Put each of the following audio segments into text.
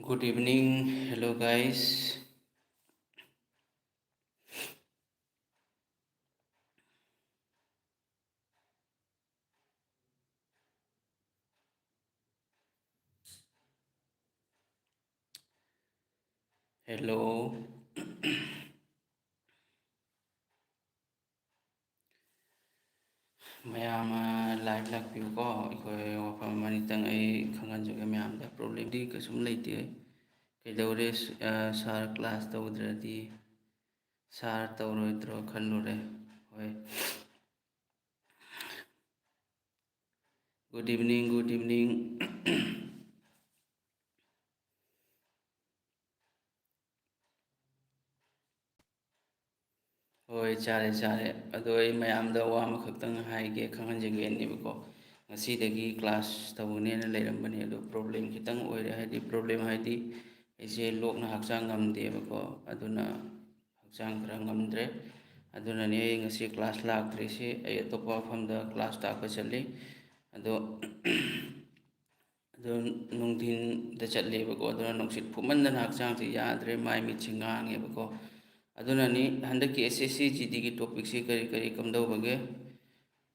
Good evening. Hello, guys. Hello. ꯃꯌꯥꯝ live ꯂꯥꯛꯄꯤꯌꯨꯀꯣ ꯑꯩꯈꯣꯏ ꯋꯥꯐꯝ ꯑꯃꯅꯤꯇꯪ ꯑꯩ ꯈꯪꯍꯟꯖꯒꯦ ꯃꯌꯥꯝꯗ ꯄ꯭ꯔꯣꯕ꯭ꯂꯦꯝꯗꯤ ꯀꯩꯁꯨꯝ ꯂꯩꯇꯦ ꯀꯩꯗꯧꯔꯦ ꯁꯥꯔ ꯀ꯭ꯂꯥꯁ ꯇꯧꯗ꯭ꯔꯗꯤ ꯁꯥꯔ ꯇꯧꯔꯣꯏꯗ꯭ꯔꯣ ꯈꯜꯂꯨꯔꯦ ꯍꯣꯏ ꯒꯨꯗ ꯏꯚꯤꯅꯤꯡ ꯒꯨꯗ ꯏꯚꯤꯅꯤꯡ ꯍꯣꯏ ꯆꯥꯔꯦ ꯆꯥꯔꯦ ꯑꯗꯣ ꯑꯩ ꯃꯌꯥꯝꯗ ꯋꯥ ꯑꯃꯈꯛꯇꯪ ꯍꯥꯏꯒꯦ ꯈꯪꯍꯟꯖꯒꯦꯅꯦꯕꯀꯣ ꯉꯁꯤꯗꯒꯤ ꯀ꯭ꯂꯥꯁ ꯇꯧꯒꯅꯦꯅ ꯂꯩꯔꯝꯕꯅꯦ ꯑꯗꯣ ꯄ꯭ꯔꯣꯕ꯭ꯂꯦꯝ ꯈꯤꯇꯪ ꯑꯣꯏꯔꯦ ꯍꯥꯏꯗꯤ ꯄ꯭ꯔꯣꯕ꯭ꯂꯦꯝ ꯍꯥꯏꯗꯤ ꯑꯩꯁꯦ ꯂꯣꯛꯅ ꯍꯛꯆꯥꯡ ꯉꯝꯗꯦꯕꯀꯣ ꯑꯗꯨꯅ ꯍꯛꯆꯥꯡ ꯈꯔ ꯉꯝꯗ꯭ꯔꯦ ꯑꯗꯨꯅꯅꯦ ꯑꯩ ꯉꯁꯤ ꯀ꯭ꯂꯥꯁ ꯂꯥꯛꯇ꯭ꯔꯤꯁꯤ ꯑꯩ ꯑꯇꯣꯞꯄ ꯃꯐꯝꯗ ꯀ꯭ꯂꯥꯁ ꯇꯥꯛꯄ ꯆꯠꯂꯤ ꯑꯗꯣ ꯅꯨꯡꯊꯤꯟꯗ ꯆꯠꯂꯦꯕꯀꯣ ꯑꯗꯨꯅ ꯅꯨꯡꯁꯤꯠ ꯐꯨꯃꯟꯗꯅ ꯍꯛꯆꯥꯡꯁꯦ ꯌꯥꯗ꯭ꯔꯦ ꯃꯥꯏ ꯃꯤꯠꯁꯦ ꯉꯥꯡꯉꯦꯕꯀꯣ ꯑꯗꯨꯅꯅꯤ ꯍꯟꯗꯛꯀꯤ SSC GDꯒꯤ ꯇꯣꯄꯤꯛꯁꯤ ꯀꯔꯤ ꯀꯝꯗꯧꯕꯒꯦ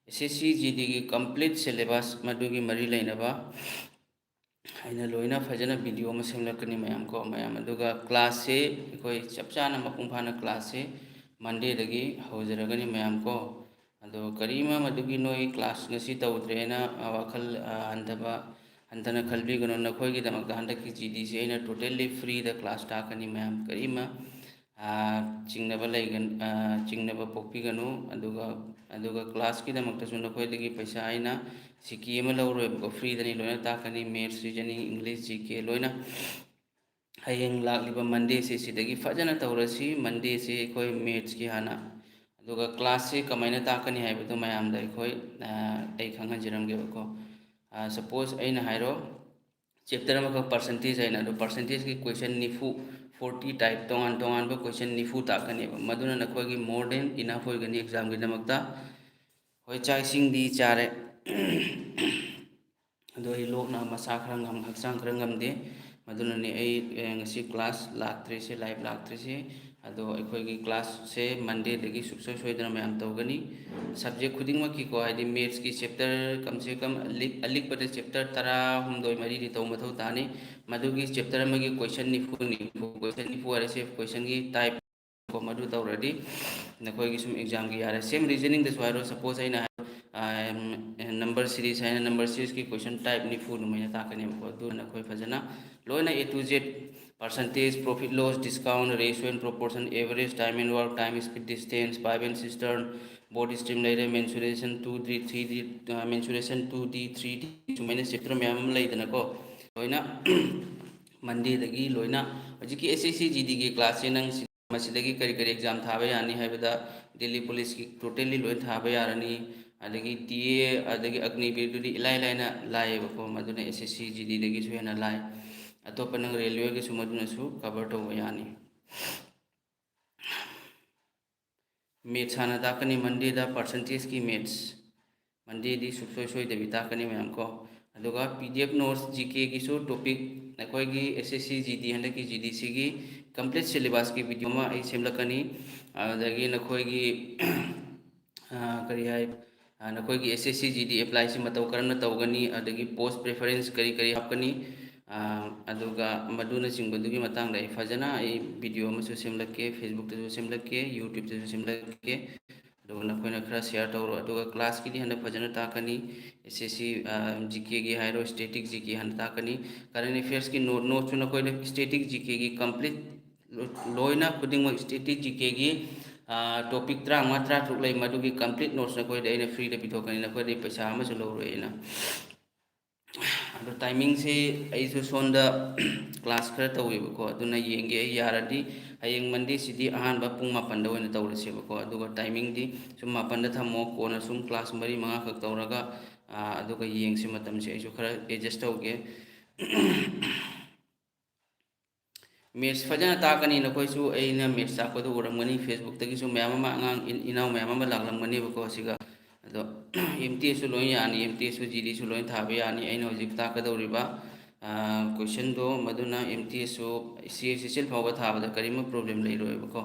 SSC GDꯒꯤ ꯀꯝꯄ꯭ꯂꯤꯠ ꯁꯦꯂꯦꯕꯁ ꯃꯗꯨꯒꯤ ꯃꯔꯤ ꯂꯩꯅꯕ ꯑꯩꯅ ꯂꯣꯏꯅ ꯐꯖꯅ ꯚꯤꯗꯤꯑꯣ ꯑꯃ ꯁꯦꯝꯂꯛꯀꯅꯤ ꯃꯌꯥꯝ ꯑꯗꯨꯒ ꯀ꯭ꯂꯥꯁꯁꯤ ꯑꯩꯈꯣꯏ ꯆꯞ ꯆꯥꯅ ꯃꯄꯨꯡ ꯐꯥꯅ ꯀ꯭ꯂꯥꯁꯁꯤ ꯃꯟꯗꯦꯗꯒꯤ ꯍꯧꯖꯔꯒꯅꯤ ꯃꯌꯥꯝ ꯑꯗꯣ ꯀꯔꯤꯃ ꯃꯗꯨꯒꯤ ꯅꯣꯏ ꯀ꯭ꯂꯥꯁ ꯉꯁꯤ ꯇꯧꯗ꯭ꯔꯦꯅ ꯋꯥꯈꯜ ꯍꯟꯊꯅ ꯈꯟꯕꯤꯒꯅꯨ ꯅꯈꯣꯏꯒꯤꯗꯃꯛꯇ ꯍꯟꯗꯛꯀꯤ GDꯁꯤ ꯑꯩꯅ ꯇꯣꯇꯦꯜꯂꯤ ꯐ꯭ꯔꯤꯗ ꯀ꯭ꯂꯥꯁ ꯇꯥꯛꯀꯅꯤ ꯃꯌꯥꯝ ꯀꯔꯤꯃ ꯆꯤꯡꯅꯕ ꯄꯣꯛꯄꯤꯒꯅꯨ ꯑꯗꯨꯒ ꯀ꯭ꯂꯥꯁꯀꯤꯗꯃꯛꯇꯁꯨ ꯅꯈꯣꯏꯗꯒꯤ ꯄꯩꯁꯥ ꯑꯩꯅ ꯁꯤꯀꯤ ꯑꯃ ꯂꯧꯔꯣꯏꯕꯀꯣ ꯐ꯭ꯔꯤꯗꯅꯤ ꯂꯣꯏꯅ ꯇꯥꯛꯀꯅꯤ ꯃꯦꯠꯁ ꯔꯤꯖꯅꯤꯡ ꯏꯪꯂꯤꯁ GK ꯂꯣꯏꯅ ꯍꯌꯦꯡ ꯂꯥꯛꯂꯤꯕ ꯃꯟꯗꯦꯁꯤ ꯁꯤꯗꯒꯤ ꯐꯖꯅ ꯇꯧꯔꯁꯤ ꯃꯟꯗꯦꯁꯤ ꯑꯩꯈꯣꯏ ꯃꯦꯠꯁꯀꯤ ꯍꯥꯟꯅ ꯑꯗꯨꯒ ꯀ꯭ꯂꯥꯁꯁꯤ ꯀꯃꯥꯏꯅ ꯇꯥꯛꯀꯅꯤ ꯍꯥꯏꯕꯗꯨ ꯃꯌꯥꯝꯗ ꯑꯩ ꯈꯪꯍꯟꯖꯔꯝꯒꯦꯕꯀꯣ ꯁꯄꯣꯁ ꯑꯩꯅ ꯍꯥꯏꯔꯣ ꯆꯦꯞꯇꯔ ꯑꯃꯈꯛ ꯄꯥꯔꯁꯦꯟꯇꯦꯖ ꯍꯥꯏꯅ ꯑꯗꯣ ꯄꯥꯔꯁꯦꯟꯇꯦꯖꯀꯤ ꯀꯣꯏꯁꯟ 40 ꯇꯥꯏꯞ ꯇꯣꯉꯥꯟꯕ ꯀꯣꯏꯁꯟ 40 ꯇꯥꯛꯀꯅꯦꯕ ꯃꯗꯨꯅ ꯅꯈꯣꯏꯒꯤ ꯃꯣꯔ ꯗꯦꯟ ꯏꯅꯐ ꯑꯣꯏꯒꯅꯤ ꯑꯦꯛꯖꯥꯝꯒꯤꯗꯃꯛꯇ ꯍꯣꯏ ꯆꯥꯛ ꯏꯁꯤꯡꯗꯤ ꯆꯥꯔꯦ ꯑꯗꯣ ꯑꯩ ꯂꯣꯛꯅ ꯍꯛꯆꯥꯡ ꯈꯔ ꯉꯝꯗꯦ ꯃꯗꯨꯅꯅꯦ ꯑꯩ ꯉꯁꯤ ꯀ꯭ꯂꯥꯁ ꯂꯥꯛꯇ꯭ꯔꯤꯁꯦ ꯂꯥꯏꯚ ꯂꯥꯛꯇ꯭ꯔꯤꯁꯦ ꯑꯗꯣ ꯑꯩꯈꯣꯏꯒꯤ ꯀ꯭ꯂꯥꯁꯁꯦ ꯃꯟꯗꯦꯗꯒꯤ ꯁꯨꯡꯁꯣꯏ ꯁꯣꯏꯗꯅ ꯃꯌꯥꯝ ꯇꯧꯒꯅꯤ ꯁꯕꯖꯦꯛ ꯈꯨꯗꯤꯡꯃꯛꯀꯤꯀꯣ ꯍꯥꯏꯗꯤ ꯃꯦꯠꯁꯀꯤ ꯆꯦꯞꯇꯔ ꯀꯝꯁꯦ ꯀꯝ ꯑꯂꯤꯛꯄꯗ ꯆꯦꯞꯇꯔ 13-14 ꯇꯧꯕ ꯃꯊꯧ ꯇꯥꯅꯤ ꯃꯗꯨꯒꯤ ꯆꯦꯞꯇꯔ ꯑꯃꯒꯤ ꯀꯣꯏꯁꯟ 40 ꯀꯣꯏꯁꯟ 40 ꯍꯥꯏꯔꯤꯁꯦ ꯀꯣꯏꯁꯟꯒꯤ ꯇꯥꯏꯞ ꯃꯗꯨ ꯇꯧꯔꯗꯤ ꯅꯈꯣꯏꯒꯤ ꯁꯨꯝ ꯑꯦꯛꯖꯥꯝꯒꯤ ꯌꯥꯔꯦ ꯁꯦꯝ ꯔꯤꯖꯅꯤꯡꯗꯁꯨ ꯍꯥꯏꯔꯣ ꯁꯄꯣꯁ ꯑꯩꯅ ꯅꯝꯕꯔ ꯁꯤꯔꯤꯁ ꯍꯥꯏꯅ ꯅꯝꯕꯔ ꯁꯤꯔꯤꯁꯀꯤ ꯀꯣꯏꯁꯟ ꯇꯥꯏꯞ 40 ꯑꯗꯨꯃꯥꯏꯅ ꯇꯥꯛꯀꯅꯦꯕꯀꯣ ꯑꯗꯨꯅ ꯑꯩꯈꯣꯏ ꯐꯖꯅ ꯂꯣꯏꯅ A to Z percentage, profit loss, discount, ratio and proportion, average, time and work, time, speed, distance, pipe and cistern, body stream ꯂꯩꯔꯦ, mensuration 2D, 3D, mensuration 2D, 3D ꯁꯨꯃꯥꯏꯅ chapter ꯃꯌꯥꯝ ꯑꯃ ꯂꯩꯗꯅꯀꯣ ꯂꯣꯏꯅ ꯃꯟꯗꯦꯗꯒꯤ ꯂꯣꯏꯅ ꯍꯧꯖꯤꯛꯀꯤ SSC GDꯒꯤ ꯀ꯭ꯂꯥꯁꯁꯦ ꯅꯪ ꯃꯁꯤꯗꯒꯤ ꯀꯔꯤ ꯑꯦꯛꯖꯥꯝ ꯊꯥꯕ ꯌꯥꯅꯤ ꯍꯥꯏꯕꯗ ꯗꯦꯜꯂꯤ ꯄꯨꯂꯤꯁꯀꯤ ꯇꯣꯇꯦꯜꯂꯤ ꯂꯣꯏ ꯊꯥꯕ ꯌꯥꯔꯅꯤ ꯑꯗꯒꯤ TA ꯑꯗꯒꯤ ꯑꯒꯅꯤꯕꯤꯔꯗꯨꯗꯤ ꯏꯂꯥꯏ ꯂꯥꯏꯅ ꯂꯥꯏꯌꯦꯕꯀꯣ ꯃꯗꯨꯅ SSC GDꯗꯒꯤꯁꯨ ꯍꯦꯟꯅ ꯂꯥꯏ ꯑꯇꯣꯞꯄ ꯅꯪ ꯔꯦꯜꯋꯦꯒꯤꯁꯨ ꯃꯗꯨꯅꯁꯨ ꯀꯚꯔ ꯇꯧꯕ ꯌꯥꯅꯤ ꯃꯦꯠꯁ ꯍꯥꯟꯅ ꯇꯥꯛꯀꯅꯤ ꯃꯟꯗꯦꯗ ꯄꯥꯔꯁꯦꯟꯇꯦꯖꯀꯤ ꯃꯦꯠꯁ ꯃꯟꯗꯦꯗꯤ ꯁꯨꯡꯁꯣꯏ ꯁꯣꯏꯗꯕꯤ ꯇꯥꯛꯀꯅꯤ ꯃꯌꯥꯝ ꯑꯗꯨꯒ PDF ꯅꯣꯠꯁ GKꯒꯤꯁꯨ ꯇꯣꯄꯤꯛ ꯑꯩꯈꯣꯏꯒꯤ SSC GD ꯍꯟꯗꯛꯀꯤ GDCꯒꯤ ꯀꯝꯄ꯭ꯂꯤꯠ ꯁꯤꯂꯦꯕꯁꯀꯤ ꯚꯤꯗꯤꯑꯣ ꯑꯃ ꯑꯩ ꯁꯦꯝꯂꯛꯀꯅꯤ ꯑꯗꯒꯤ ꯅꯈꯣꯏꯒꯤ ꯅꯈꯣꯏꯒꯤ SSC GD ꯑꯦꯄ꯭ꯂꯥꯏꯁꯤ ꯃꯇꯧ ꯀꯔꯝꯅ ꯇꯧꯒꯅꯤ ꯑꯗꯒꯤ ꯄꯣꯁ ꯄ꯭ꯔꯦꯐꯔꯦꯟꯁ ꯀꯔꯤ ꯍꯥꯞꯀꯅꯤ ꯑꯗꯨꯒ ꯃꯗꯨꯅꯆꯤꯡꯕꯗꯨꯒꯤ ꯃꯇꯥꯡꯗ ꯑꯩ ꯐꯖꯅ ꯚꯤꯗꯤꯑꯣ ꯑꯃꯁꯨ ꯁꯦꯝꯂꯛꯀꯦ ꯐꯦꯁꯕꯨꯛꯇꯁꯨ ꯁꯦꯝꯂꯛꯀꯦ ꯌꯨꯇ꯭ꯌꯨꯕꯇꯁꯨ ꯁꯦꯝꯂꯛꯀꯦ ꯑꯗꯨꯒ ꯅꯈꯣꯏꯅ ꯈꯔ ꯁꯤꯌꯥꯔ ꯇꯧꯔꯣ ꯑꯗꯨꯒ ꯀ꯭ꯂꯥꯁꯀꯤꯗꯤ ꯍꯟꯗꯛ ꯐꯖꯅ ꯇꯥꯛꯀꯅꯤ SSC GKꯒꯤ ꯍꯥꯏꯔꯣ ꯁ꯭ꯇꯦꯇꯤꯛ GK ꯍꯥꯟꯅ ꯇꯥꯛꯀꯅꯤ ꯀꯔꯦꯟ ꯑꯦꯐꯤꯌꯔꯁꯀꯤ ꯅꯣꯠꯁꯨ ꯅꯈꯣꯏꯅ ꯁ꯭ꯇꯦꯇꯤꯛ GKꯒꯤ ꯀꯝꯄ꯭ꯂꯤꯠ ꯂꯣꯏꯅ ꯈꯨꯗꯤꯡꯃꯛ ꯁ꯭ꯇꯦꯇꯤꯛ GKꯒꯤ ꯇꯣꯄꯤꯛ 35-36 ꯂꯩ ꯃꯗꯨꯒꯤ ꯀꯝꯄ꯭ꯂꯤꯠ ꯅꯣꯠꯁ ꯅꯈꯣꯏꯗ ꯑꯩꯅ ꯐ꯭ꯔꯤꯗ ꯄꯤꯊꯣꯛꯀꯅꯤ ꯅꯈꯣꯏꯗꯩ ꯄꯩꯁా ꯑꯃꯁꯨ ꯂꯧꯔꯣꯏ ꯑꯩꯅ ꯑꯗꯣ ꯇꯥꯏꯃꯤꯡꯁꯤ ꯑꯩꯁꯨ ꯁꯣꯝꯗ ꯀ꯭ꯂꯥꯁ ꯈꯔ ꯇꯧꯋꯦꯕꯀꯣ ꯑꯗꯨꯅ ꯌꯦꯡꯒꯦ ꯑꯩ ꯌꯥꯔꯗꯤ ꯍꯌꯦꯡ ꯃꯟꯗꯦꯁꯤꯗꯤ ꯑꯍꯥꯟꯕ ꯄꯨꯡ 9ꯗ ꯑꯣꯏꯅ ꯇꯧꯔꯁꯦꯕꯀꯣ ꯑꯗꯨꯒ ꯇꯥꯏꯃꯤꯡꯗꯤ ꯁꯨꯝ 9ꯗ ꯊꯝꯃꯣ ꯀꯣꯟꯅ ꯁꯨꯝ ꯀ꯭ꯂꯥꯁ 4-5 ꯈꯛ ꯇꯧꯔꯒ ꯑꯗꯨꯒ ꯌꯦꯡꯁꯤ ꯃꯇꯝꯁꯦ ꯑꯩꯁꯨ ꯈꯔ ꯑꯦꯗꯖꯁ ꯇꯧꯒꯦ ꯃꯦꯠꯁ ꯐꯖꯅ ꯇꯥꯛꯀꯅꯤ ꯅꯈꯣꯏꯁꯨ ꯑꯩꯅ ꯃꯦꯠꯁ ꯇꯥꯛꯄꯗꯨ ꯎꯔꯝꯒꯅꯤ ꯐꯦꯁꯕꯨꯛꯇꯒꯤꯁꯨ ꯃꯌꯥꯝ ꯑꯃ ꯑꯉꯥꯡ ꯏꯅꯥꯎ ꯃꯌꯥꯝ ꯑꯃ ꯂꯥꯛꯂꯝꯒꯅꯦꯕꯀꯣ ꯁꯤꯒ ꯑꯗꯣ ꯑꯦꯝ ꯇꯤ ꯑꯦꯁꯁꯨ ꯂꯣꯏ ꯌꯥꯅꯤ ꯑꯦꯝ ꯇꯤ ꯑꯦꯁꯁꯨ ꯖꯤ ꯗꯤꯁꯨ ꯂꯣꯏ ꯊꯥꯕ ꯌꯥꯅꯤ ꯑꯩꯅ ꯍꯧꯖꯤꯛ ꯇꯥꯛꯀꯗꯧꯔꯤꯕ ꯀꯣꯏꯁꯟꯗꯣ ꯃꯗꯨꯅ M T ꯑꯦꯁꯁꯨ C S C L ꯐꯥꯎꯕ ꯊꯥꯕꯗ ꯀꯔꯤꯝꯃ ꯄ꯭ꯔꯣꯕ꯭ꯂꯦꯝ ꯂꯩꯔꯣꯏꯕꯀꯣ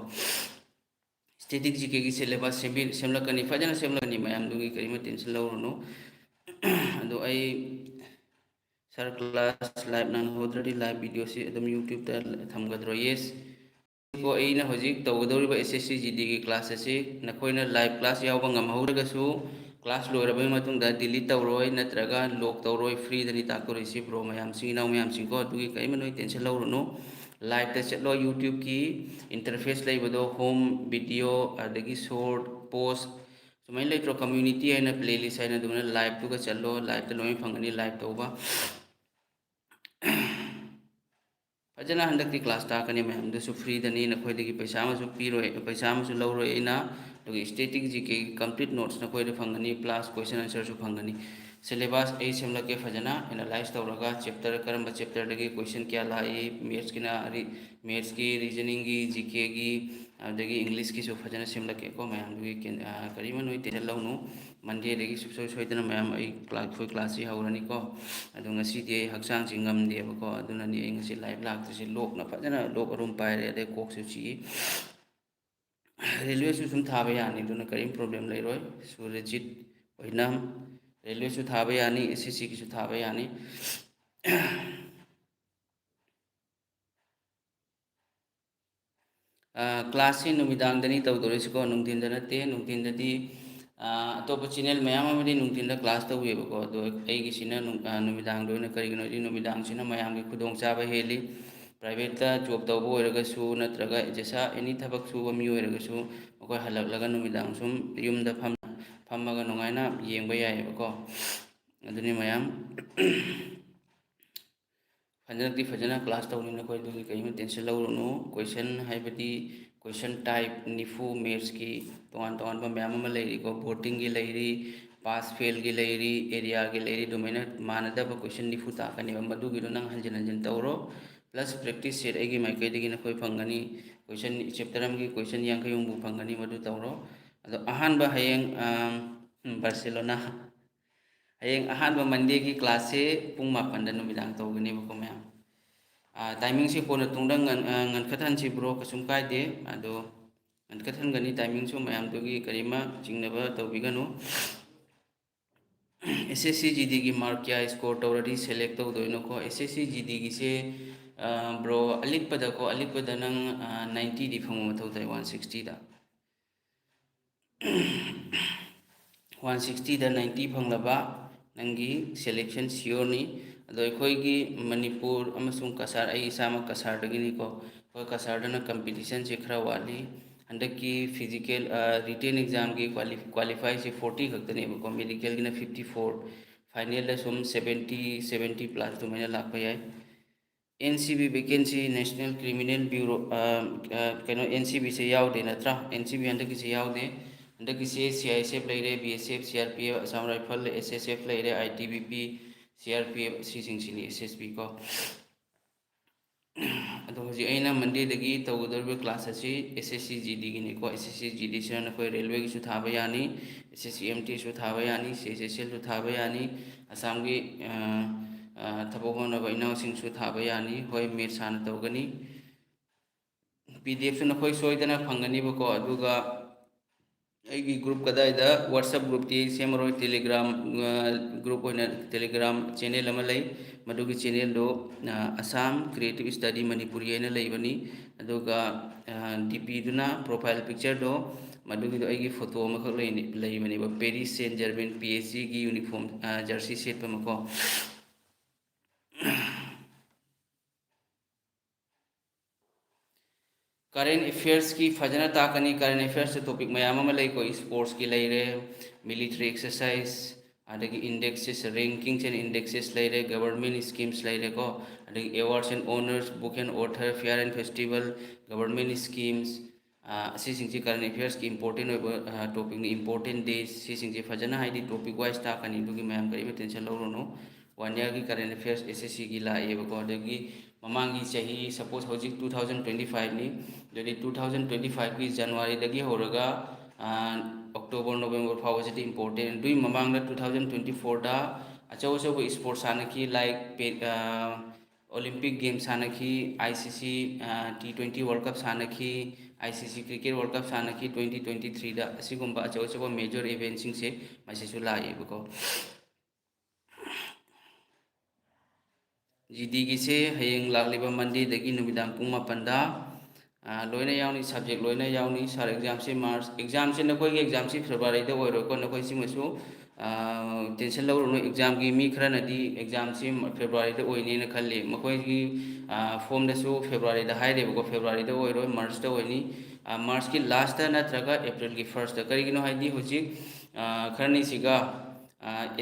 ꯁ꯭ꯇꯦꯇꯤꯛ ꯖꯤ ꯀꯦꯒꯤ ꯁꯤꯂꯦꯕꯁ ꯁꯦꯝꯂꯛꯀꯅꯤ ꯐꯖꯅ ꯁꯦꯝꯂꯛꯀꯅꯤ ꯃꯌꯥꯝꯗꯨꯒꯤ ꯀꯔꯤꯝꯃ ꯇꯦꯟꯁꯟ ꯂꯧꯔꯨꯅꯨ ꯑꯗꯣ ꯑꯩ ꯁꯥꯔ ꯀ꯭ꯂꯥꯁ ꯂꯥꯏꯚ ꯅꯪꯍꯧꯗ꯭ꯔꯗꯤ ꯂꯥꯏꯚ ꯚꯤꯗꯤꯑꯣꯁꯤ ꯑꯗꯨꯝ ꯌꯨꯇ꯭ꯌꯨꯕꯇ ꯊꯝꯒꯗ꯭ꯔꯣ ꯌꯦꯁ ꯀꯣ ꯑꯩꯅ ꯍꯧꯖꯤꯛ ꯇꯧꯒꯗꯧꯔꯤꯕ ꯑꯦꯁ ꯑꯦꯁ ꯁꯤ ꯖꯤ ꯗꯤꯒꯤ ꯀ꯭ꯂꯥꯁ ꯑꯁꯤ ꯅꯈꯣꯏꯅ ꯂꯥꯏꯚ ꯀ꯭ꯂꯥꯁ ꯌꯥꯎꯕ ꯉꯝꯍꯧꯗ꯭ꯔꯒꯁꯨ ꯀ꯭ꯂꯥꯁ ꯂꯣꯏꯔꯕꯩ ꯃꯇꯨꯡꯗ ꯗꯤꯂꯤꯠ ꯇꯧꯔꯣꯏ ꯅꯠꯇ꯭ꯔꯒ ꯂꯣꯛ ꯇꯧꯔꯣꯏ ꯐ꯭ꯔꯤꯗꯅꯤ ꯇꯥꯛꯇꯣꯔꯤꯁꯤ ꯕ꯭ꯔꯣ ꯃꯌꯥꯝꯁꯤꯡ ꯏꯅꯥꯎ ꯃꯌꯥꯝꯁꯤꯡꯀꯣ ꯑꯗꯨꯒꯤ ꯀꯔꯤꯝꯃ ꯅꯣꯏ ꯇꯦꯟꯁꯟ ꯂꯧꯔꯨꯅꯨ ꯂꯥꯏꯚꯇ ꯆꯠꯂꯣ ꯌꯨꯇ꯭ꯌꯨꯕꯀꯤ ꯏꯟꯇꯔꯐꯦꯁ ꯂꯩꯕꯗꯣ ꯍꯣꯝ ꯚꯤꯗꯤꯑꯣ ꯑꯗꯒꯤ ꯁꯣꯔꯠ ꯄꯣꯁ ꯁꯨꯃꯥꯏꯅ ꯂꯩꯇ꯭ꯔꯣ ꯀꯝꯃ꯭ꯌꯨꯅꯤꯇꯤ ꯍꯥꯏꯅ ꯄ꯭ꯂꯦꯂꯤꯁ ꯍꯥꯏꯅ ꯑꯗꯨꯃꯥꯏꯅ ꯂꯥꯏꯚꯇꯨꯒ ꯆꯠꯂꯣ ꯂꯥꯏꯚꯇ ꯂꯣꯏꯅ ꯐꯪꯒꯅꯤ ꯂꯥꯏꯚ ꯇꯧꯕ ꯐꯖꯅ ꯍꯟꯗꯛꯇꯤ ꯀ꯭ꯂꯥꯁ ꯇꯥꯛꯀꯅꯤ ꯃꯌꯥꯝꯗꯨꯁꯨ ꯐ꯭ꯔꯤꯗꯅꯤ ꯅꯈꯣꯏꯗꯒꯤ ꯄꯩꯁꯥ ꯑꯃꯁꯨ ꯄꯤꯔꯣꯏ ꯄꯩꯁꯥ ꯑꯃꯁꯨ ꯂꯧꯔꯣꯏ ꯑꯩꯅ ꯑꯗꯨꯒ ꯁ꯭ꯇꯦꯇꯤꯛ ꯖꯤ ꯀꯦꯒꯤ ꯀꯝꯄ꯭ꯂꯤꯠ ꯅꯣꯠꯁ ꯅꯈꯣꯏꯗ ꯐꯪꯒꯅꯤ ꯄ꯭ꯂꯁ ꯀꯣꯏꯁꯟ ꯑꯟꯁꯔꯁꯨ ꯐꯪꯒꯅꯤ ꯁꯤꯂꯦꯕꯁ ꯑꯩ ꯁꯦꯝꯂꯛꯀꯦ ꯐꯖꯅ ꯑꯦꯅꯥꯂꯥꯏꯁ ꯇꯧꯔꯒ ꯆꯦꯞꯇꯔ ꯀꯔꯝꯕ ꯆꯦꯞꯇꯔꯗꯒꯤ ꯀꯣꯏꯁꯟ ꯀꯌꯥ ꯂꯥꯛꯏ ꯃꯦꯠꯁꯀꯤ ꯔꯤꯖꯅꯤꯡꯒꯤ ꯖꯤ ꯀꯦꯒꯤ ꯑꯗꯒꯤ ꯏꯪꯂꯤꯁꯀꯤꯁꯨ ꯐꯖꯅ ꯁꯦꯝꯂꯛꯀꯦꯀꯣ ꯃꯌꯥꯝꯗꯨꯒꯤ ꯀꯔꯤꯃ ꯅꯣꯏ ꯇꯦꯟꯁꯟ ꯂꯧꯅꯨ ꯃꯟꯗꯦꯗꯒꯤ ꯁꯨꯡꯁꯣꯏ ꯁꯣꯏꯗꯅ ꯃꯌꯥꯝ ꯑꯩꯈꯣꯏ ꯀ꯭ꯂꯥꯁꯁꯤ ꯍꯧꯔꯅꯤꯀꯣ ꯑꯗꯣ ꯉꯁꯤꯗꯤ ꯑꯩ ꯍꯛꯆꯥꯡꯁꯤ ꯉꯝꯗꯦꯕꯀꯣ ꯑꯗꯨꯅꯅꯤ ꯑꯩ ꯉꯁꯤ ꯂꯥꯏꯚ ꯂꯥꯛꯇ꯭ꯔꯤꯁꯤ ꯂꯣꯛꯅ ꯐꯖꯅ ꯂꯣꯛ ꯑꯔꯨꯝ ꯄꯥꯏꯔꯦ ꯑꯗꯩ ꯀꯣꯛꯁꯨ ꯆꯤꯛꯏ ꯔꯦꯜꯋꯦꯁꯨ ꯁꯨꯝ ꯊꯥꯕ ꯌꯥꯅꯤ ꯑꯗꯨꯅ ꯀꯔꯤꯝ ꯄ꯭ꯔꯣꯕ꯭ꯂꯦꯝ ꯂꯩꯔꯣꯏ ꯁꯨꯔꯖꯤꯠ ꯑꯣꯏꯅꯝ ꯔꯦꯜꯋꯦꯁꯨ ꯊꯥꯕ ꯌꯥꯅꯤ ꯑꯦꯁ ꯑꯦꯁ ꯁꯤꯒꯤꯁꯨ ꯊꯥꯕ ꯌꯥꯅꯤ ꯀ꯭ꯂꯥꯁꯁꯤ ꯅꯨꯃꯤꯗꯥꯡꯗꯅꯤ ꯇꯧꯗꯣꯔꯤꯁꯤꯀꯣ ꯅꯨꯡꯊꯤꯟꯗ ꯅꯠꯇꯦ ꯅꯨꯡꯊꯤꯟꯗꯗꯤ ꯑꯇꯣꯞꯄ ꯆꯦꯟꯅꯦꯜ ꯃꯌꯥꯝ ꯑꯃꯗꯤ ꯅꯨꯡꯊꯤꯟꯗ ꯀ꯭ꯂꯥꯁ ꯇꯧꯋꯦꯕꯀꯣ ꯑꯗꯣ ꯑꯩꯒꯤꯁꯤꯅ ꯅꯨꯃꯤꯗꯥꯡꯗ ꯑꯣꯏꯅ ꯀꯔꯤꯒꯤꯅꯣꯗꯤ ꯅꯨꯃꯤꯗꯥꯡꯁꯤꯅ ꯃꯌꯥꯝꯒꯤ ꯈꯨꯗꯣꯡꯆꯥꯕ ꯍꯦꯜꯂꯤ ꯄ꯭ꯔꯥꯏꯚꯦꯠꯇ ꯖꯣꯕ ꯇꯧꯕ ꯑꯣꯏꯔꯒꯁꯨ ꯅꯠꯇ꯭ꯔꯒ ꯖꯦꯁꯥ ꯑꯦꯅꯤ ꯊꯕꯛ ꯁꯨꯕ ꯃꯤ ꯑꯣꯏꯔꯒꯁꯨ ꯃꯈꯣꯏ ꯍꯜꯂꯛꯂꯒ ꯅꯨꯃꯤꯗꯥꯡ ꯁꯨꯝ ꯌꯨꯝꯗ ꯐꯝꯃꯒ ꯅꯨꯡꯉꯥꯏꯅ ꯌꯦꯡꯕ ꯌꯥꯏꯑꯕꯀꯣ ꯑꯗꯨꯅꯤ ꯃꯌꯥꯝ ꯍꯟꯗꯛꯇꯤ ꯐꯖꯅ ꯀ꯭ꯂꯥꯁ ꯇꯧꯅꯤ ꯅꯈꯣꯏ ꯑꯗꯨꯒꯤ ꯀꯔꯤꯝꯇ ꯇꯦꯟꯁꯟ ꯂꯧꯔꯨꯅꯨ ꯀꯣꯏꯁꯟ ꯍꯥꯏꯕꯗꯤ ꯀꯣꯏꯁꯟ ꯇꯥꯏꯞ ꯅꯤꯐꯨ ꯃꯦꯠꯁꯀꯤ ꯇꯣꯉꯥꯟ ꯇꯣꯉꯥꯟꯕ ꯃꯌꯥꯝ ꯑꯃ ꯂꯩꯔꯤꯀꯣ ꯕꯣꯔꯗꯤꯡꯒꯤ ꯂꯩꯔꯤ ꯄꯥꯁ ꯐꯦꯜꯒꯤ ꯂꯩꯔꯤ ꯑꯦꯔꯤꯌꯥꯒꯤ ꯂꯩꯔꯤ ꯑꯗꯨꯃꯥꯏꯅ ꯃꯥꯟꯅꯗꯕ ꯀꯣꯏꯁꯟ ꯅꯤꯐꯨ ꯇꯥꯛꯀꯅꯦꯕ ꯃꯗꯨꯒꯤꯗꯣ ꯅꯪ ꯍꯟꯖꯤꯟ ꯍꯟꯖꯤꯟ ꯇꯧꯔꯣ ꯄ꯭ꯂꯁ ꯄ꯭ꯔꯦꯛꯇꯤꯁ ꯁꯦꯠ ꯑꯩꯒꯤ ꯃꯥꯏꯀꯩꯗꯒꯤ ꯅꯈꯣꯏ ꯐꯪꯒꯅꯤ ꯀꯣꯏꯁꯟ ꯆꯦꯞꯇꯔ ꯑꯃꯒꯤ ꯀꯣꯏꯁꯟ 50 ꯐꯪꯒꯅꯤ ꯃꯗꯨ ꯇꯧꯔꯣ ꯑꯗꯣ ꯑꯍꯥꯟꯕ ꯍꯌꯦꯡ ꯕꯥꯔꯁꯦꯂꯣꯅꯥ ꯍꯌꯦꯡ ꯑꯍꯥꯟꯕ ꯃꯟꯗꯦꯒꯤ ꯀ꯭ꯂꯥꯁꯁꯦ ꯄꯨꯡ 7ꯗ ꯅꯨꯃꯤꯗꯥꯡ ꯇꯧꯒꯅꯦꯕꯀꯣ ꯃꯌꯥꯝ ꯇꯥꯏꯃꯤꯡꯁꯦ ꯀꯣꯟꯅ ꯇꯨꯡꯗ ꯉꯟꯈꯠꯍꯟꯁꯤꯕ꯭ꯔꯣ ꯀꯩꯁꯨꯝ ꯀꯥꯏꯗꯦ ꯑꯗꯣ ꯉꯟꯈꯠꯍꯟꯒꯅꯤ ꯇꯥꯏꯃꯤꯡꯁꯨ ꯃꯌꯥꯝꯗꯨꯒꯤ ꯀꯔꯤꯃ ꯆꯤꯡꯅꯕ ꯇꯧꯕꯤꯒꯅꯨ ꯑꯦꯁ ꯑꯦꯁ ꯁꯤ ꯖꯤ ꯗꯤꯒꯤ ꯃꯥꯔꯛ ꯀꯌꯥ ꯏꯁꯀꯣꯔ ꯇꯧꯔꯗꯤ ꯁꯦꯂꯦꯛ ꯇꯧꯗꯣꯏꯅꯣꯀꯣ ꯑꯦꯁ ꯑꯦꯁ ꯁꯤ ꯖꯤ ꯗꯤꯒꯤꯁꯦ ꯕ꯭ꯔꯣ ꯑꯂꯤꯛꯄꯗ ꯅꯪ 90ꯗꯤ ꯐꯪꯕ ꯃꯊꯧ ꯇꯥꯏ 160ꯗ 160ꯗ 90 ꯐꯪꯂꯕ ꯅꯪꯒꯤ ꯁꯦꯂꯦꯛꯁꯟ ꯁꯤꯌꯣꯔꯅꯤ ꯑꯗꯣ ꯑꯩꯈꯣꯏꯒꯤ ꯃꯅꯤꯄꯨꯔ ꯑꯃꯁꯨꯡ ꯀꯁꯥꯔ ꯑꯩ ꯏꯁꯥꯃꯛ ꯀꯁꯥꯔꯗꯒꯤꯅꯤꯀꯣ ꯑꯩꯈꯣꯏ ꯀꯁꯥꯔꯗꯅ ꯀꯝꯄꯤꯇꯤꯁꯟꯁꯦ ꯈꯔ ꯋꯥꯠꯂꯤ ꯍꯟꯗꯛꯀꯤ ꯐꯤꯖꯤꯀꯦꯜ ꯔꯤꯇꯦꯟ ꯑꯦꯛꯖꯥꯝꯒꯤ ꯀ꯭ꯋꯥꯂꯤꯐꯥꯏꯁꯦ 40 ꯈꯛꯇꯅꯦꯕꯀꯣ ꯃꯦꯗꯤꯀꯦꯜꯒꯤꯅ 54 ꯐꯥꯏꯅꯦꯜꯗ ꯁꯨꯝ 70 ꯄ꯭ꯂꯁ ꯑꯗꯨꯃꯥꯏꯅ ꯂꯥꯛꯄ ꯌꯥꯏ N C B vacancy national criminal bureau ꯀꯩꯅꯣ ꯑꯦꯟ ꯁꯤ ꯕꯤꯁꯦ ꯌꯥꯎꯗꯦ ꯅꯠꯇ꯭ꯔꯥ ꯑꯦꯟ ꯁꯤ ꯕꯤ ꯍꯟꯗꯛꯀꯤꯁꯦ ꯌꯥꯎꯗꯦ ꯍꯟꯗꯛꯀꯤꯁꯦ ꯁꯤ ꯑꯥꯏ ꯑꯦꯁ ꯑꯦꯐ ꯂꯩꯔꯦ B S F C R P F Assam rifles S S F ꯂꯩꯔꯦ I T B P C R P F ꯁꯤꯁꯤꯡꯁꯤꯅꯤ S S B ꯀꯣ ꯑꯗꯣ ꯍꯧꯖꯤꯛ ꯑꯩꯅ ꯃꯟꯗꯦꯗꯒꯤ ꯇꯧꯒꯗꯧꯔꯤꯕ ꯀ꯭ꯂꯥꯁ ꯑꯁꯤ ꯑꯦꯁ ꯑꯦꯁ ꯁꯤ ꯖꯤ ꯗꯤꯒꯤꯅꯤꯀꯣ ꯑꯦꯁ ꯑꯦꯁ ꯁꯤ ꯖꯤ ꯗꯤꯁꯤꯅ ꯅꯈꯣꯏ ꯔꯦꯜꯋꯦꯒꯤꯁꯨ ꯊꯥꯕ ꯌꯥꯅꯤ ꯑꯦꯁ ꯑꯦꯁ ꯁꯤ ꯑꯦꯝ ꯇꯤꯁꯨ ꯊꯥꯕ ꯌꯥꯅꯤ ꯁꯤ ꯑꯩꯆ ꯑꯦꯁ ꯑꯦꯜꯁꯨ ꯊꯥꯕ ꯌꯥꯅꯤ ꯑꯁꯥꯝꯒꯤ ꯊꯕꯛ ꯍꯣꯠꯅꯕ ꯏꯅꯥꯎꯁꯤꯡꯁꯨ ꯊꯥꯕ ꯌꯥꯅꯤ ꯍꯣꯏ ꯃꯦꯠꯁ ꯍꯥꯟꯅ ꯇꯧꯒꯅꯤ ꯄꯤ ꯗꯤ ꯑꯦꯐꯁꯨ ꯅꯈꯣꯏ ꯁꯣꯏꯗꯅ ꯐꯪꯒꯅꯤꯕꯀꯣ ꯑꯗꯨꯒ ꯑꯩꯒꯤ ꯒ꯭ꯔꯨꯞ ꯀꯗꯥꯏꯗ ꯋꯥꯠꯁꯑꯞ ꯒ꯭ꯔꯨꯞꯇꯤ ꯁꯦꯝꯃꯔꯣꯏ ꯇꯦꯂꯤꯒ꯭ꯔꯥꯝ ꯒ꯭ꯔꯨꯞ ꯑꯣꯏꯅ ꯇꯦꯂꯤꯒ꯭ꯔꯥꯝ ꯆꯦꯅꯦꯜ ꯑꯃ ꯂꯩ ꯃꯗꯨꯒꯤ ꯆꯦꯅꯦꯜꯗꯣ ꯑꯁꯥꯝ ꯀ꯭ꯔꯤꯌꯦꯇꯤꯞ ꯏꯁꯇꯗꯤ ꯃꯅꯤꯄꯨꯔꯤ ꯍꯥꯏꯅ ꯂꯩꯕꯅꯤ ꯑꯗꯨꯒ ꯗꯤ ꯄꯤꯗꯨꯅ ꯄ꯭ꯔꯣꯐꯥꯏꯜ ꯄꯤꯛꯆꯔꯗꯣ ꯃꯗꯨꯒꯤꯗꯣ ꯑꯩꯒꯤ ꯐꯣꯇꯣ ꯑꯃꯈꯛ ꯂꯩꯕꯅꯦꯕ ꯄꯦꯔꯤꯁ ꯁꯦꯟ ꯖꯔꯃꯦꯟ ꯄꯤ ꯑꯩꯆ ꯖꯤꯒꯤ ꯌꯨꯅꯤꯐꯣꯔꯝ ꯖꯔꯁꯤ ꯁꯦꯠꯄ ꯑꯃꯀꯣ ꯀꯔꯦꯟ ꯑꯦꯐꯤꯌꯔꯁꯀꯤ ꯐꯖꯅ ꯇꯥꯛꯀꯅꯤ ꯀꯔꯦꯟ ꯑꯦꯐꯤꯌꯔꯁꯇ ꯇꯣꯄꯤꯛ ꯃꯌꯥꯝ ꯑꯃ ꯂꯩꯀꯣ ꯏꯁꯄꯣꯔꯠꯁꯀꯤ ꯂꯩꯔꯦ ꯃꯤꯂꯤꯇꯔꯤ ꯑꯦꯛꯁꯔꯁꯥꯏꯁ ꯑꯗꯒꯤ ꯏꯟꯗꯦꯛꯁꯦꯁ ꯔꯦꯡꯀꯤꯡꯁ ꯑꯦꯟ ꯏꯟꯗꯦꯛꯁꯦꯁ ꯂꯩꯔꯦ ꯒꯕꯔꯃꯦꯟ ꯏꯁꯀꯤꯝꯁ ꯂꯩꯔꯦꯀꯣ ꯑꯗꯒꯤ awards and honours book and other fair and festival government schemes ꯑꯁꯤꯁꯤꯡꯁꯤ ꯀꯔꯦꯟ ꯑꯦꯐꯤꯌꯔꯁꯀꯤ ꯏꯝꯄꯣꯔꯇꯦꯟ ꯑꯣꯏꯕ ꯇꯣꯄꯤꯛꯅꯤ ꯏꯝꯄꯣꯔꯇꯦꯟ ꯗꯦꯖ ꯁꯤꯁꯤꯡꯁꯦ ꯐꯖꯅ ꯍꯥꯏꯗꯤ ꯇꯣꯄꯤꯛ ꯋꯥꯏꯁ ꯇꯥꯛꯀꯅꯤ ꯑꯗꯨꯒꯤ ꯃꯌꯥꯝ ꯀꯔꯤꯝꯇ ꯇꯦꯟꯁꯟ ꯂꯧꯔꯨꯅꯨ 1 ꯏꯌꯔꯒꯤ ꯀꯔꯦꯟ ꯑꯦꯐꯤꯌꯔꯁ SSCꯒꯤ ꯂꯥꯛꯑꯦꯕꯀꯣ ꯑꯗꯒꯤ ꯃꯃꯥꯡꯒꯤ ꯆꯍꯤ ꯁꯄꯣꯁ ꯍꯧꯖꯤꯛ 2025ꯅꯤ ꯑꯗꯨꯗꯤ 2025ꯒꯤ ꯖꯅꯋꯥꯔꯤꯗꯒꯤ ꯍꯧꯔꯒ ꯑꯣꯛꯇꯣꯕꯔ ꯅꯣꯕꯦꯝꯕꯔ ꯐꯥꯎꯕꯁꯤꯗꯤ ꯏꯝꯄꯣꯔꯇꯦꯟ ꯑꯗꯨꯒꯤ ꯃꯃꯥꯡꯗ 2024ꯗ ꯑꯆꯧ ꯑꯆꯧꯕ ꯏꯁꯄꯣꯔꯠ ꯁꯥꯟꯅꯈꯤ like Olympic Games सानखी ICC T20 World Cup सानखी ICC Cricket World Cup सानखी 2023 दा असिगुम्बा अचौ अचौ मेजर इवेंट सिंग से मसिसु लाइबको GD की से हयेंग लाक्लिबा मंडे दगी नुमिदांग पुंग मापनदा लोइना यावनी सब्जेक्ट लोइना यावनी सार एग्जाम से मार्च एग्जाम से नकोई के एग्जाम से फरवरी दा ओइरो को नकोई सिमसु टेंशन लौरुनो एग्जाम की मी खरा नदी एग्जाम से फरवरी दा ओइने न खल्ले मकोई की फॉर्म दसु फरवरी दा हाइरेबो को फरवरी दा ओइरो मार्च दा ओइनी मार्च की लास्ट दा नत्रगा अप्रैल की फर्स्ट दा करिगिनो हाइदी हुजिक खरनी सिगा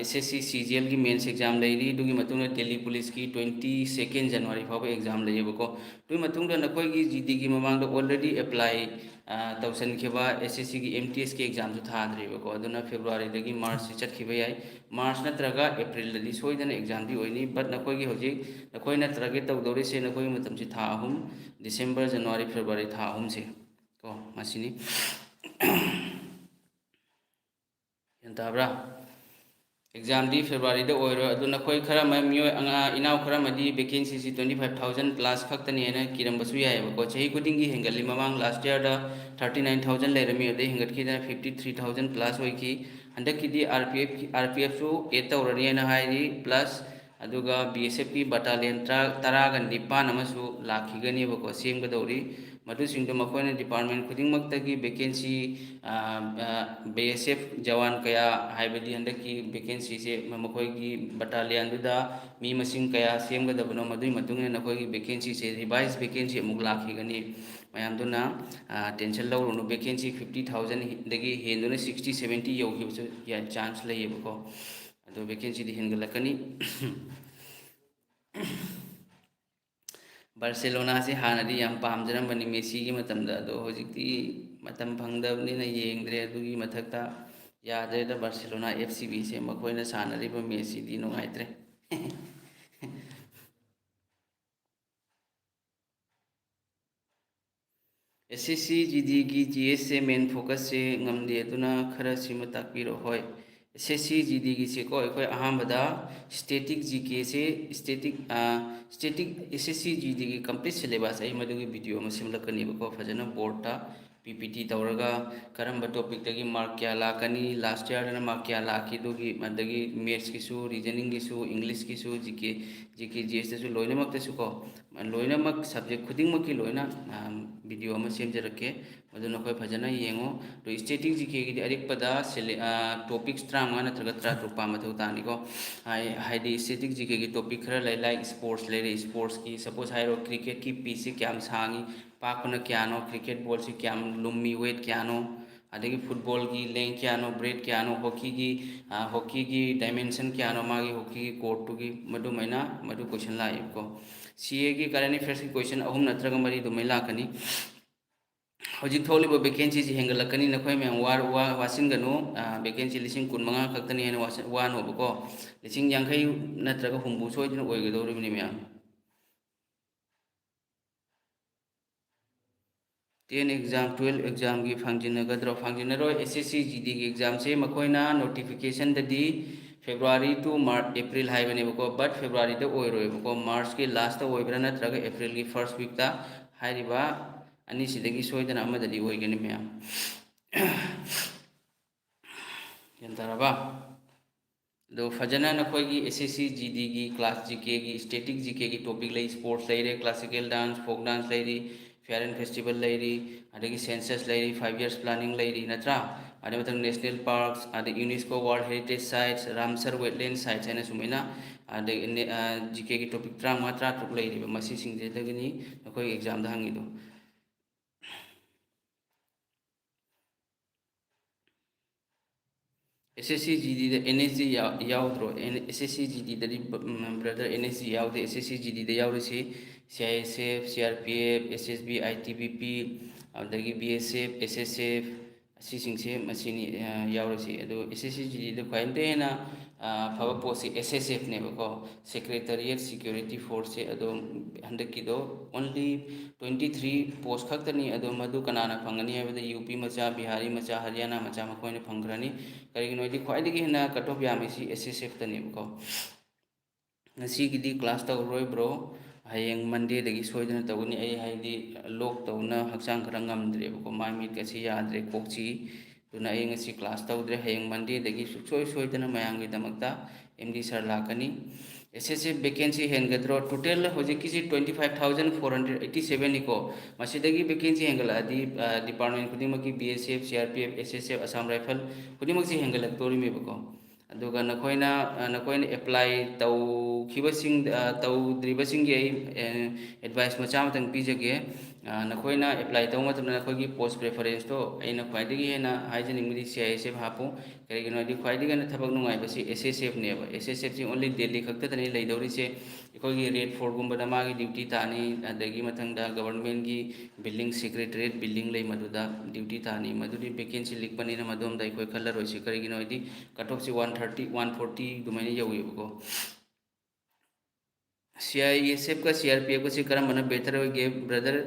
SSC CGL की मेंस एग्जाम लेरी दुगी मतुंग दिल्ली पुलिस की 22 जनवरी फाव एग्जाम लेबको दुई मतुंग नकोई की GD की ममांग ऑलरेडी अप्लाई तौसन खेबा SSC की MTS की एग्जाम जो थाद्रेबको अदुना फरवरी दगी मार्च से चटखिबा याय मार्च नत्रगा अप्रैल दली सोइदन एग्जाम दी ओइनी बट नकोई की होजिक नकोई नत्रगे तौदौरे से नकोई मतम से था अहुम दिसंबर जनवरी फरवरी था अहुम से को मसिनी यंताब्रा एग्जाम दी फरवरी दा ओइरो अदुना कोई खरा मियो इनाव खरा मदी वैकेंसी सी 25,000 प्लस खक्तनी है किरम बसु यायबको चही खुदिंगी हेंगली ममांग लास्ट ईयर दा 39,000 लेरमी अदे हेंगत की 53,000 प्लस होइकी हंदक की RPF सु एट तौरनी है हाइरी प्लस अदुगा BSF की बटालियन तरागा निपान अमसु लाखिगनीबको सेमगदौरी मधुसिंग मखोइन डिपार्टमेंट खुदिंगमक्तगी वैकेंसी BSF जवान कया हाइबदी हंदकी वैकेंसी से मखोइगी बटालियन दुदा मी मसिंग कया सेमगदबनो मदुई मतुंगने नखोइगी वैकेंसी से रिवाइज वैकेंसी अमुक लाखिगनी मयामदुना टेंशन लौरुनु वैकेंसी 50,000 दगी हेंदुना 60-70 यौखिबसु या चांस लैयेबको अदो वैकेंसी दी हेंगलकनी बार्सिलोना से हानादी याम पामजरमबनी मेसी की मतमदा अदो होजिकती मतम फंगदबनिना येंगद्रे अदुगी मथक्ता याद्रेदा बार्सिलोना FCB से मखोइना सानरिबा मेसी दी नुंगाइत्रे SSC GD की GS से मेन फोकस से ngamde aduna khara sima takpiro hoi SSC GD की से को अखोय अहमदा स्टैटिक GK से स्टैटिक SSC GD की कंप्लीट सिलेबस आई मदुगी वीडियो में सिमलकनी बको फजना बोर्ड PPT तौरगा करम टॉपिक तगी मार्क क्या लाकनी लास्ट ईयर ना मार्क क्या लाकी दुगी मदगी मैथ्स किसु रीजनिंग किसु इंग्लिश किसु GK GS तसु लोइनमक तसु को लोइनमक सब्जेक्ट खुदिंग मकी लोइना वीडियो में सेमजरके मदुना कोई फजना येंगो तो स्टैटिक GK की अरिकपदा टॉपिक्स ट्रामा नत्रगा ट्रातुपा मथौ तानिको हाइडी स्टैटिक GK की टॉपिक खरा लाइक स्पोर्ट्स लेरे स्पोर्ट्स की सपोज हाइरो क्रिकेट की पीसी क्या सांगी पाकना क्यानो क्रिकेट बॉल से क्या लुम्मी वेट क्यानो अदगी फुटबॉल की लेंग क्यानो ब्रेड क्यानो हॉकी की डायमेंशन क्यानो मागी हॉकी की कोर्ट की मधु मैना मधु क्वेश्चन लाइको CA की करंट अफेयर्स की क्वेश्चन अहुम नत्रगा मरी दुमै लाकनी हजिक थोलिबो वैकेंसी से हेंगलकनी नखोय में वासिनगनो वैकेंसी 15,000 खक्तनी है वानोबको 50,000 नत्रगा हुंबु सोइदन ओइगदौरिबनि मैम 10 एग्जाम 12 एग्जाम की फांजिनगद्रो फांजिनरो SSC GD की एग्जाम से मखोइना नोटिफिकेशन ददी फेब्रुआरी टू मार्च अप्रैल हाइबनेबको बट फेब्रुआरी द ओइरोबको मार्च की लास्ट ओइब्रा नत्रगा अप्रैल की फर्स्ट वीक ता हाइरिबा अनि सिदगी सोइदना अमददी ओइगनि मैम यंतरबा दो फजना नखोइगी SSC GD की क्लास GK की स्टैटिक GK की टॉपिक लई स्पोर्ट्स लईरे क्लासिकल डांस फोक डांस लईरी फेयर एंड फेस्टिवल लईरी अदगी सेंसस लईरी 5 years प्लानिंग लईरी नत्रा अदे मतंग नेशनल पार्क्स अदे UNESCO world heritage sites Ramsar wetland sites है सुमेना अदे GK की टॉपिक 3 लईरी मसी सिंगजेदगनी नखोइ एग्जाम दा हंगिदो SSC GD दा NSG याउद्रो SSC GD दरी ब्रदर NSG याउदे SSC GD दा याउरसी CISF CRPF SSB ITBP अदगी BSF SSF असिसिंगसे मसिनी याउरसी अदो SSC GD दा ख्वाइनते ना ꯐꯕ ꯄꯣꯠꯁꯤ SSF ꯅꯦꯕꯀꯣ, ꯁꯦꯀ꯭ꯔꯦꯇꯔꯤꯌꯦꯠ ꯁꯤꯀ꯭ꯌꯨꯔꯤꯇꯤ ꯐꯣꯔꯁꯁꯦ ꯑꯗꯣ ꯍꯟꯗꯛꯀꯤꯗꯣ ꯑꯣꯟꯂꯤ 23 ꯄꯣꯁ ꯈꯛꯇꯅꯤ꯫ ꯑꯗꯣ ꯃꯗꯨ ꯀꯅꯥꯅ ꯐꯪꯒꯅꯤ ꯍꯥꯏꯕꯗ UP ꯃꯆꯥ, ꯕꯤꯍꯥꯔꯤ ꯃꯆꯥ, ꯍꯔꯤꯌꯥꯅꯥ ꯃꯆꯥ ꯃꯈꯣꯏꯅ ꯐꯪꯈ꯭ꯔꯅꯤ꯫ ꯀꯔꯤꯒꯤꯅꯣ ꯍꯥꯏꯗꯤ ꯈ꯭ꯋꯥꯏꯗꯒꯤ ꯍꯦꯟꯅ ꯀꯠ ꯑꯣꯐ ꯌꯥꯝꯃꯤꯁꯤ SSF ꯇꯅꯦꯕꯀꯣ꯫ ꯉꯁꯤꯒꯤꯗꯤ ꯀ꯭ꯂꯥꯁ ꯇꯧꯔꯔꯣꯏ ꯕ꯭ꯔꯣ, ꯍꯌꯦꯡ ꯃꯟꯗꯦꯗꯒꯤ ꯁꯣꯏꯗꯅ ꯇꯧꯒꯅꯤ꯫ ꯑꯩ ꯍꯥꯏꯗꯤ ꯂꯣꯛ ꯇꯧꯅ ꯍꯛꯆꯥꯡ ꯈꯔ ꯉꯝꯗ꯭ꯔꯦꯕꯀꯣ, ꯃꯥꯏ ꯃꯤꯠꯀꯁꯤ ꯌꯥꯗ꯭ꯔꯦ, ꯀꯣꯛ ꯆꯤꯛꯏ, ꯑꯗꯨꯅ ꯑꯩ ꯉꯁꯤ ꯀ꯭ꯂꯥꯁ ꯇꯧꯗ꯭ꯔꯦ꯫ ꯍꯌꯦꯡ ꯃꯟꯗꯦꯗꯒꯤ ꯁꯨꯡꯁꯣꯏ ꯁꯣꯏꯗꯅ ꯃꯌꯥꯝꯒꯤꯗꯃꯛꯇ MD ꯁꯥꯔ ꯂꯥꯛꯀꯅꯤ꯫ SSF ꯚꯦꯀꯦꯟꯁꯤ ꯍꯦꯟꯒꯗ꯭ꯔꯣ? ꯇꯣꯇꯦꯜ ꯍꯧꯖꯤꯛꯀꯤꯁꯤ 25,487ꯅꯤꯀꯣ, ꯃꯁꯤꯗꯒꯤ ꯚꯦꯀꯦꯟꯁꯤ ꯍꯦꯟꯒꯠꯂꯛꯑꯗꯤ ꯗꯤꯄꯥꯔꯠꯃꯦꯟ ꯈꯨꯗꯤꯡꯃꯛꯀꯤ BSF, CRPF, SSF, Assam rifles ꯈꯨꯗꯤꯡꯃꯛꯁꯤ ꯍꯦꯟꯒꯠꯂꯛꯇꯣꯔꯤꯃꯦꯕꯀꯣ꯫ ꯑꯗꯨꯒ ꯅꯈꯣꯏꯅ ꯑꯦꯄ꯭ꯂꯥꯏ ꯇꯧꯗ꯭ꯔꯤꯕꯁꯤꯡꯒꯤ ꯑꯩ ꯑꯦꯗꯚꯥꯏꯁ ꯃꯆꯥ ꯑꯃꯇꯪ ꯄꯤꯖꯒꯦ꯫ ꯅꯈꯣꯏꯅ ꯑꯦꯄ꯭ꯂꯥꯏ ꯇꯧꯕ ꯃꯇꯝꯗ ꯅꯈꯣꯏꯒꯤ ꯄꯣꯁ ꯄ꯭ꯔꯦꯐꯔꯦꯟꯁꯇꯣ ꯑꯩꯅ ꯈ꯭ꯋꯥꯏꯗꯒꯤ ꯍꯦꯟꯅ ꯍꯥꯏꯖꯅꯤꯡꯕꯗꯤ CISF ꯍꯥꯞꯄꯨ꯫ ꯀꯔꯤꯒꯤꯅꯣ ꯍꯥꯏꯗꯤ ꯈ꯭ꯋꯥꯏꯗꯒꯤ ꯍꯦꯟꯅ ꯊꯕꯛ ꯅꯨꯡꯉꯥꯏꯕꯁꯤ SSFꯅꯦꯕ꯫ SSFꯁꯤ ꯑꯣꯟꯂꯤ ꯗꯦꯜꯂꯤ ꯈꯛꯇꯗꯅꯤ ꯂꯩꯗꯧꯔꯤꯁꯦ꯫ ꯑꯩꯈꯣꯏꯒꯤ ꯔꯦꯠ ꯐꯣꯔꯠꯒꯨꯝꯕꯗ ꯃꯥꯒꯤ ꯗ꯭ꯌꯨꯇꯤ ꯇꯥꯅꯤ, ꯑꯗꯒꯤ ꯃꯊꯪꯗ ꯒꯕꯔꯟꯃꯦꯟꯒꯤ ꯕꯤꯜꯗꯤꯡ, ꯁꯦꯀ꯭ꯔꯦꯇꯔꯤꯌꯦꯠ ꯕꯤꯜꯗꯤꯡ ꯂꯩ, ꯃꯗꯨꯗ ꯗ꯭ꯌꯨꯇꯤ ꯇꯥꯅꯤ꯫ ꯃꯗꯨꯗꯤ ꯚꯦꯀꯦꯟꯁꯤ ꯂꯤꯛꯄꯅꯤꯅ ꯃꯗꯣꯝꯗ ꯑꯩꯈꯣꯏ ꯈꯜꯂꯔꯣꯏꯁꯤ꯫ ꯀꯔꯤꯒꯤꯅꯣ ꯍꯥꯏꯗꯤ ꯀꯠ ꯑꯣꯐꯁꯤ 130, 140 ꯑꯗꯨꯃꯥꯏꯅ ꯌꯧꯋꯦꯕꯀꯣ꯫ CISF ꯀ CRPF ꯒꯁꯤ ꯀꯔꯝꯕꯅ ꯕꯦꯇꯔ ꯑꯣꯏꯒꯦ ꯕ꯭ꯔꯗꯔ?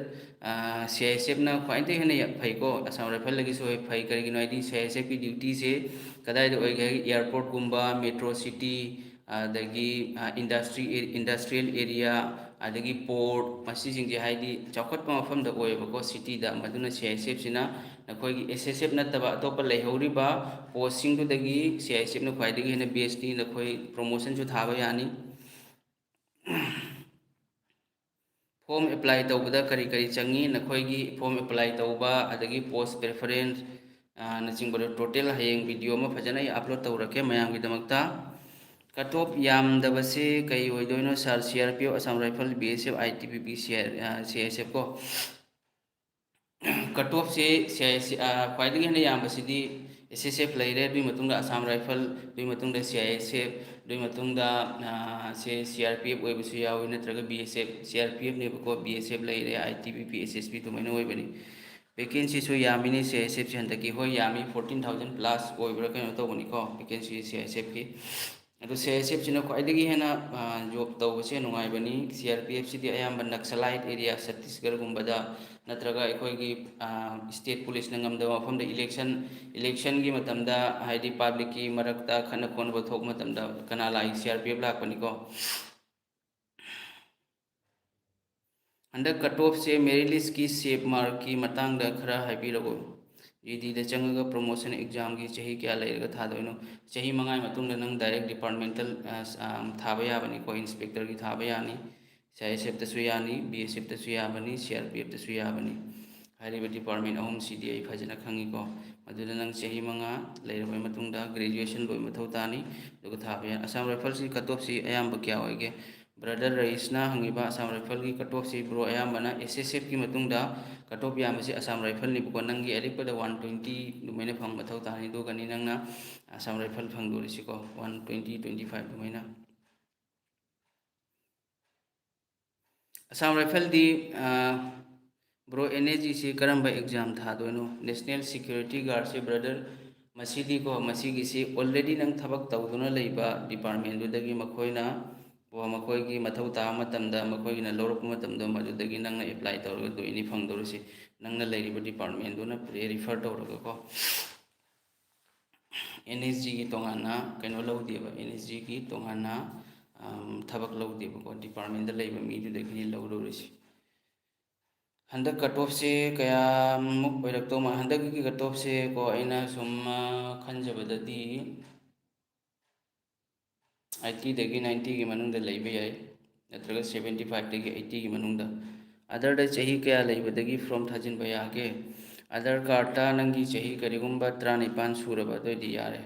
CISFꯅ ꯈ꯭ꯋꯥꯏꯗꯒꯤ ꯍꯦꯟꯅ ꯐꯩꯀꯣ, ꯑꯁꯥꯝ ꯔꯥꯏꯐꯜꯗꯒꯤꯁꯨ ꯐꯩ꯫ ꯀꯔꯤꯒꯤꯅꯣ ꯍꯥꯏꯗꯤ CISFꯀꯤ ꯗ꯭ꯌꯨꯇꯤꯁꯦ ꯀꯗꯥꯏꯗ ꯑꯣꯏꯒꯦ ꯍꯥꯏꯗꯤ ꯏꯌꯥꯔꯄꯣꯔꯠꯀꯨꯝꯕ, ꯃꯦꯇ꯭ꯔꯣ ꯁꯤꯇꯤ, ꯑꯗꯒꯤ ꯏꯟꯗꯁꯇ꯭ꯔꯤꯌꯦꯜ ꯑꯦꯔꯤꯌꯥ, ꯑꯗꯒꯤ ꯄꯣꯔꯠ, ꯃꯁꯤꯁꯤꯡꯁꯦ ꯍꯥꯏꯗꯤ ꯆꯥꯎꯈꯠꯄ ꯃꯐꯝꯗ ꯑꯣꯏꯌꯦꯕꯀꯣ, ꯁꯤꯇꯤꯗ꯫ ꯃꯗꯨꯅ CISFꯁꯤꯅ ꯅꯈꯣꯏꯒꯤ SSF ꯅꯠꯇꯕ ꯑꯇꯣꯞꯄ ꯂꯩꯍꯧꯔꯤꯕ ꯄꯣꯁꯁꯤꯡꯗꯨꯗꯒꯤ CISFꯅ ꯈ꯭ꯋꯥꯏꯗꯒꯤ ꯍꯦꯟꯅ ꯕꯦꯁꯅꯤ꯫ ꯅꯈꯣꯏ ꯄ꯭ꯔꯣꯃꯣꯁꯟꯁꯨ ꯊꯥꯕ ꯌꯥꯅꯤ꯫ ꯐꯣꯝ ꯑꯦꯄ꯭ꯂꯥꯏ ꯇꯧꯕꯗ ꯀꯔꯤ ꯀꯔꯤ ꯆꯪꯉꯤ? ꯅꯈꯣꯏꯒꯤ ꯐꯣꯝ ꯑꯦꯄ꯭ꯂꯥꯏ ꯇꯧꯕ, ꯑꯗꯒꯤ ꯄꯣꯁ ꯄ꯭ꯔꯦꯐꯔꯦꯟꯁ ꯅꯆꯤꯡꯕꯗꯣ ꯇꯣꯇꯦꯜ ꯍꯌꯦꯡ ꯚꯤꯗꯤꯑꯣ ꯑꯃ ꯐꯖꯅ ꯑꯩ ꯑꯞꯂꯣꯗ ꯇꯧꯔꯛꯀꯦ ꯃꯌꯥꯝꯒꯤꯗꯃꯛꯇ꯫ ꯀꯠ ꯑꯣꯐ ꯌꯥꯝꯗꯕꯁꯦ ꯀꯩ ꯑꯣꯏꯗꯣꯏꯅꯣ ꯁꯥꯔ? CRPF, Assam rifle, BSF, ITBP, CISF ꯀꯣ꯫ ꯀꯠ ꯑꯣꯐꯁꯦ ꯈ꯭ꯋꯥꯏꯗꯒꯤ ꯍꯦꯟꯅ ꯌꯥꯝꯕꯁꯤꯗꯤ SSF ꯂꯩꯔꯦ, ꯑꯗꯨꯒꯤ ꯃꯇꯨꯡꯗ ꯑꯁꯥꯝ ꯔꯥꯏꯐꯜ, ꯑꯗꯨꯒꯤ ꯃꯇꯨꯡꯗ CISF, ꯑꯗꯨꯒꯤ ꯃꯇꯨꯡꯗ CRPF ꯑꯣꯏꯕꯁꯨ ꯌꯥꯎꯏ, ꯅꯠꯇ꯭ꯔꯒ BSF, CRPFꯅꯦꯕꯀꯣ, BSF ꯂꯩꯔꯦ, ITBP, SSB ꯑꯗꯨꯃꯥꯏꯅ ꯑꯣꯏꯕꯅꯤ꯫ ꯚꯦꯀꯦꯟꯁꯤꯁꯨ ꯌꯥꯝꯃꯤꯅꯤ CISFꯁꯤ ꯍꯟꯗꯛꯀꯤ, ꯍꯣꯏ ꯌꯥꯝꯃꯤ, 14,000 ꯄ꯭ꯂꯁ ꯑꯣꯏꯕ꯭ꯔꯥ ꯀꯩꯅꯣ ꯇꯧꯕꯅꯤꯀꯣ ꯚꯦꯀꯦꯟꯁꯤ CISFꯀꯤ꯫ ꯑꯗꯨ CISFꯁꯤꯅ ꯈ꯭ꯋꯥꯏꯗꯒꯤ ꯍꯦꯟꯅ ꯖꯣꯕ ꯇꯧꯕꯁꯦ ꯅꯨꯡꯉꯥꯏꯕꯅꯤ꯫ CRPFꯁꯤꯗꯤ ꯑꯌꯥꯝꯕ ꯅꯛꯁꯂꯥꯏꯠ ꯑꯦꯔꯤꯌꯥ, ꯁꯠꯇꯤꯁꯒꯔꯒꯨꯝꯕꯗ, ꯅꯠꯇ꯭ꯔꯒ ꯑꯩꯈꯣꯏꯒꯤ ꯏꯁꯇꯦꯠ ꯄꯨꯂꯤꯁꯅ ꯉꯝꯗꯕ ꯃꯐꯝꯗ ꯏꯂꯦꯛꯁꯟꯒꯤ ꯃꯇꯝꯗ, ꯍꯥꯏꯗꯤ ꯄꯥꯕ꯭ꯂꯤꯛꯀꯤ ꯃꯔꯛꯇ ꯈꯠꯅ ꯈꯣꯠꯅꯕ ꯊꯣꯛꯄ ꯃꯇꯝꯗ ꯀꯅꯥ ꯂꯥꯛꯏ? CRPF ꯂꯥꯛꯄꯅꯤꯀꯣ꯫ ꯍꯟꯗꯛ ꯀꯠ ꯑꯣꯐꯁꯦ ꯃꯦꯔꯤꯠ ꯂꯤꯁꯀꯤ ꯁꯦꯞ ꯃꯥꯔꯛꯀꯤ ꯃꯇꯥꯡꯗ ꯈꯔ ꯍꯥꯏꯕꯤꯔꯛꯎ꯫ GDꯗ ꯆꯪꯉꯒ ꯄ꯭ꯔꯣꯃꯣꯁꯟ ꯑꯦꯛꯖꯥꯝꯒꯤ ꯆꯍꯤ ꯀꯌꯥ ꯂꯩꯔꯒ ꯊꯥꯗꯣꯏꯅꯣ? ꯆꯍꯤ 5ꯒꯤ ꯃꯇꯨꯡꯗ ꯅꯪ ꯗꯥꯏꯔꯦꯛ ꯗꯤꯄꯥꯔꯠꯃꯦꯟꯇꯦꯜ ꯊꯥꯕ ꯌꯥꯕꯅꯤꯀꯣ, ꯏꯟꯁꯄꯦꯛꯇꯔꯒꯤ ꯊꯥꯕ ꯌꯥꯅꯤ, CISFꯇꯁꯨ ꯌꯥꯅꯤ, BSFꯇꯁꯨ ꯌꯥꯕꯅꯤ, CRPFꯇꯁꯨ ꯌꯥꯕꯅꯤ꯫ ꯍꯥꯏꯔꯤꯕ ꯗꯤꯄꯥꯔꯠꯃꯦꯟ ꯑꯍꯨꯝꯁꯤꯗꯤ ꯑꯩ ꯐꯖꯅ ꯈꯪꯉꯤꯀꯣ꯫ ꯃꯗꯨꯗ ꯅꯪ ꯆꯍꯤ 5 ꯂꯩꯔꯕ ꯃꯇꯨꯡꯗ ꯒ꯭ꯔꯦꯖꯨꯑꯦꯁꯟ ꯂꯣꯏꯕ ꯃꯊꯧ ꯇꯥꯅꯤ, ꯑꯗꯨꯒ ꯊꯥꯕ ꯌꯥꯏ꯫ ꯑꯁꯥꯝ ꯔꯥꯏꯐꯜꯁꯤ ꯀꯠ ꯑꯣꯐꯁꯤ ꯑꯌꯥꯝꯕ ꯀꯌꯥ ꯑꯣꯏꯒꯦ? ꯕ꯭ꯔꯗꯔ ꯔꯏꯁꯅ ꯍꯪꯉꯤꯕ ꯑꯁꯥꯝ ꯔꯥꯏꯐꯜꯒꯤ ꯀꯠ ꯑꯣꯐꯁꯤ ꯕ꯭ꯔꯣ ꯑꯌꯥꯝꯕꯅ SSFꯀꯤ ꯃꯇꯨꯡꯗ ꯀꯠ ꯑꯣꯐ ꯌꯥꯝꯕꯁꯤ ꯑꯁꯥꯝ ꯔꯥꯏꯐꯜꯅꯤꯕꯀꯣ꯫ ꯅꯪꯒꯤ ꯑꯔꯤꯛꯄꯗ 120 ꯑꯗꯨꯃꯥꯏꯅ ꯐꯪꯕ ꯃꯊꯧ ꯇꯥꯅꯤ, ꯑꯗꯨꯒꯅꯤ ꯅꯪꯅ ꯑꯁꯥꯝ ꯔꯥꯏꯐꯜ ꯐꯪꯗꯣꯔꯤꯁꯤꯀꯣ, 120, 25 ꯑꯗꯨꯃꯥꯏꯅ꯫ ꯑꯁꯥꯝ ꯔꯥꯏꯐꯜꯗꯤ ꯕ꯭ꯔꯣ NSGꯁꯤ ꯀꯔꯝꯕ ꯑꯦꯛꯖꯥꯝ ꯊꯥꯗꯣꯏꯅꯣ? ꯅꯦꯁꯅꯦꯜ ꯁꯦꯀ꯭ꯌꯨꯔꯤꯇꯤ ꯒꯥꯔꯗꯁꯤ ꯕ꯭ꯔꯗꯔ ꯃꯁꯤꯗꯤꯀꯣ, ꯃꯁꯤꯒꯤꯁꯤ ꯑꯣꯜꯔꯦꯗꯤ ꯅꯪ ꯊꯕꯛ ꯇꯧꯗꯨꯅ ꯂꯩꯕ ꯗꯤꯄꯥꯔꯠꯃꯦꯟꯗꯨꯗꯒꯤ ꯃꯈꯣꯏꯒꯤ ꯃꯊꯧ ꯇꯥꯕ ꯃꯇꯝꯗ, ꯃꯈꯣꯏꯒꯤꯅ ꯂꯧꯔꯛꯄ ꯃꯇꯝꯗ ꯃꯗꯨꯗꯒꯤ ꯅꯪꯅ ꯑꯦꯄ꯭ꯂꯥꯏ ꯇꯧꯔꯒ ꯗꯣꯏꯅꯤ ꯐꯪꯗꯧꯔꯤꯁꯤ, ꯅꯪꯅ ꯂꯩꯔꯤꯕ ꯗꯤꯄꯥꯔꯠꯃꯦꯟꯗꯨꯅ ꯔꯤꯐꯔ ꯇꯧꯔꯒꯀꯣ꯫ NSGꯒꯤ ꯇꯣꯉꯥꯟꯅ ꯀꯩꯅꯣ ꯂꯧꯗꯦꯕ, NSGꯒꯤ ꯇꯣꯉꯥꯟꯅ ꯊꯕꯛ ꯂꯧꯗꯦꯕꯀꯣ, ꯗꯤꯄꯥꯔꯠꯃꯦꯟꯗ ꯂꯩꯕ ꯃꯤꯗꯨꯗꯒꯤꯅꯤ ꯂꯧꯗꯧꯔꯤꯁꯤ꯫ ꯍꯟꯗꯛ ꯀꯠ ꯑꯣꯐꯁꯦ ꯀꯌꯥꯃꯨꯛ ꯑꯣꯏꯔꯛꯇꯧ ꯃꯥꯜꯂꯤ? ꯍꯟꯗꯛꯀꯤ ꯀꯠ ꯑꯣꯐꯁꯦ ꯀꯣ, ꯑꯩꯅ ꯁꯨꯝ ꯈꯟꯖꯕꯗꯗꯤ 80ꯗꯒꯤ 90ꯒꯤ ꯃꯅꯨꯡꯗ ꯂꯩꯕ ꯌꯥꯏ, ꯅꯠꯇ꯭ꯔꯒ 75ꯗꯒꯤ 80ꯒꯤ ꯃꯅꯨꯡꯗ꯫ ꯑꯗꯔꯗ ꯆꯍꯤꯀꯌా ꯂꯩꯕꯗꯒꯤ ꯐꯣꯔꯝ ꯊꯥꯖꯤꯟꯕ ꯌꯥꯒꯦ? ꯑꯙꯥꯔ ꯀꯥꯔꯠꯇ ꯅꯪꯒꯤ ꯆꯍꯤ ꯀꯔꯤꯒꯨꯝꯕ 19 ꯁꯨꯔꯕ ꯑꯗꯨꯑꯣꯏꯗꯤ ꯌꯥꯔꯦ꯫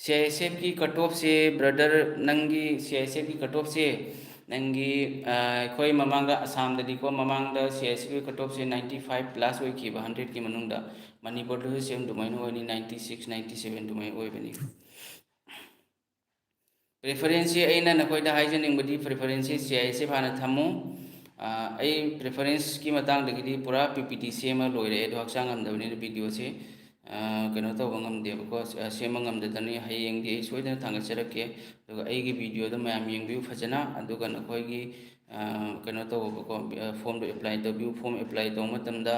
CISFꯀꯤ ꯀꯠ ꯑꯣꯐꯁꯦ ꯕ꯭ꯔꯗꯔ, ꯅꯪꯒꯤ CISFꯀꯤ ꯀꯠ ꯑꯣꯐꯁꯦ ꯅꯪꯒꯤ ꯑꯩꯈꯣꯏ ꯃꯃꯥꯡꯗ ꯑꯁꯥꯝꯗꯗꯤꯀꯣ, ꯃꯃꯥꯡꯗ CISFꯀꯤ ꯀꯠ ꯑꯣꯐꯁꯦ 95 ꯄ꯭ꯂꯁ ꯑꯣꯏꯈꯤꯕ 100ꯀꯤ ꯃꯅꯨꯡꯗ꯫ ꯃꯅꯤꯄꯨꯔꯗꯁꯨ ꯁꯦꯝ ꯑꯗꯨꯃꯥꯏꯅ ꯑꯣꯏꯅꯤ, 96, 97 ꯑꯗꯨꯃꯥꯏꯅ ꯑꯣꯏꯕꯅꯤ꯫ ꯄ꯭ꯔꯦꯐꯔꯦꯟꯁꯁꯤ ꯑꯩꯅ ꯅꯈꯣꯏꯗ ꯍꯥꯏꯖꯅꯤꯡꯕꯗꯤ, ꯄ꯭ꯔꯦꯐꯔꯦꯟꯁꯁꯤ CISF ꯍꯥꯟꯅ ꯊꯝꯃꯨ꯫ ꯑꯩ ꯄ꯭ꯔꯦꯐꯔꯦꯟꯁꯀꯤ ꯃꯇꯥꯡꯗꯒꯤꯗꯤ ꯄꯨꯔꯥ PPT ꯁꯦꯝꯃ ꯂꯣꯏꯔꯦ, ꯑꯗꯣ ꯍꯛꯆꯥꯡ ꯉꯝꯗꯕꯅꯤꯅ ꯚꯤꯗꯤꯑꯣꯁꯦ ꯀꯩꯅꯣ ꯇꯧꯕ ꯉꯝꯗꯦꯕꯀꯣ, ꯁꯦꯝꯕ ꯉꯝꯗꯗꯅꯤ ꯍꯌꯦꯡꯗꯤ ꯑꯩ ꯁꯣꯏꯗꯅ ꯊꯥꯡꯒꯠꯆꯔꯛꯀꯦ, ꯑꯗꯨꯒ ꯑꯩꯒꯤ ꯚꯤꯗꯤꯑꯣꯗꯣ ꯃꯌꯥꯝ ꯌꯦꯡꯕꯤꯌꯨ ꯐꯖꯅ, ꯑꯗꯨꯒ ꯅꯈꯣꯏꯒꯤ ꯀꯩꯅꯣ ꯇꯧꯕꯀꯣ, ꯐꯣꯝꯗꯣ ꯑꯦꯄ꯭ꯂꯥꯏ ꯇꯧꯕꯤꯌꯨ꯫ ꯐꯣꯝ ꯑꯦꯄ꯭ꯂꯥꯏ ꯇꯧꯕ ꯃꯇꯝꯗ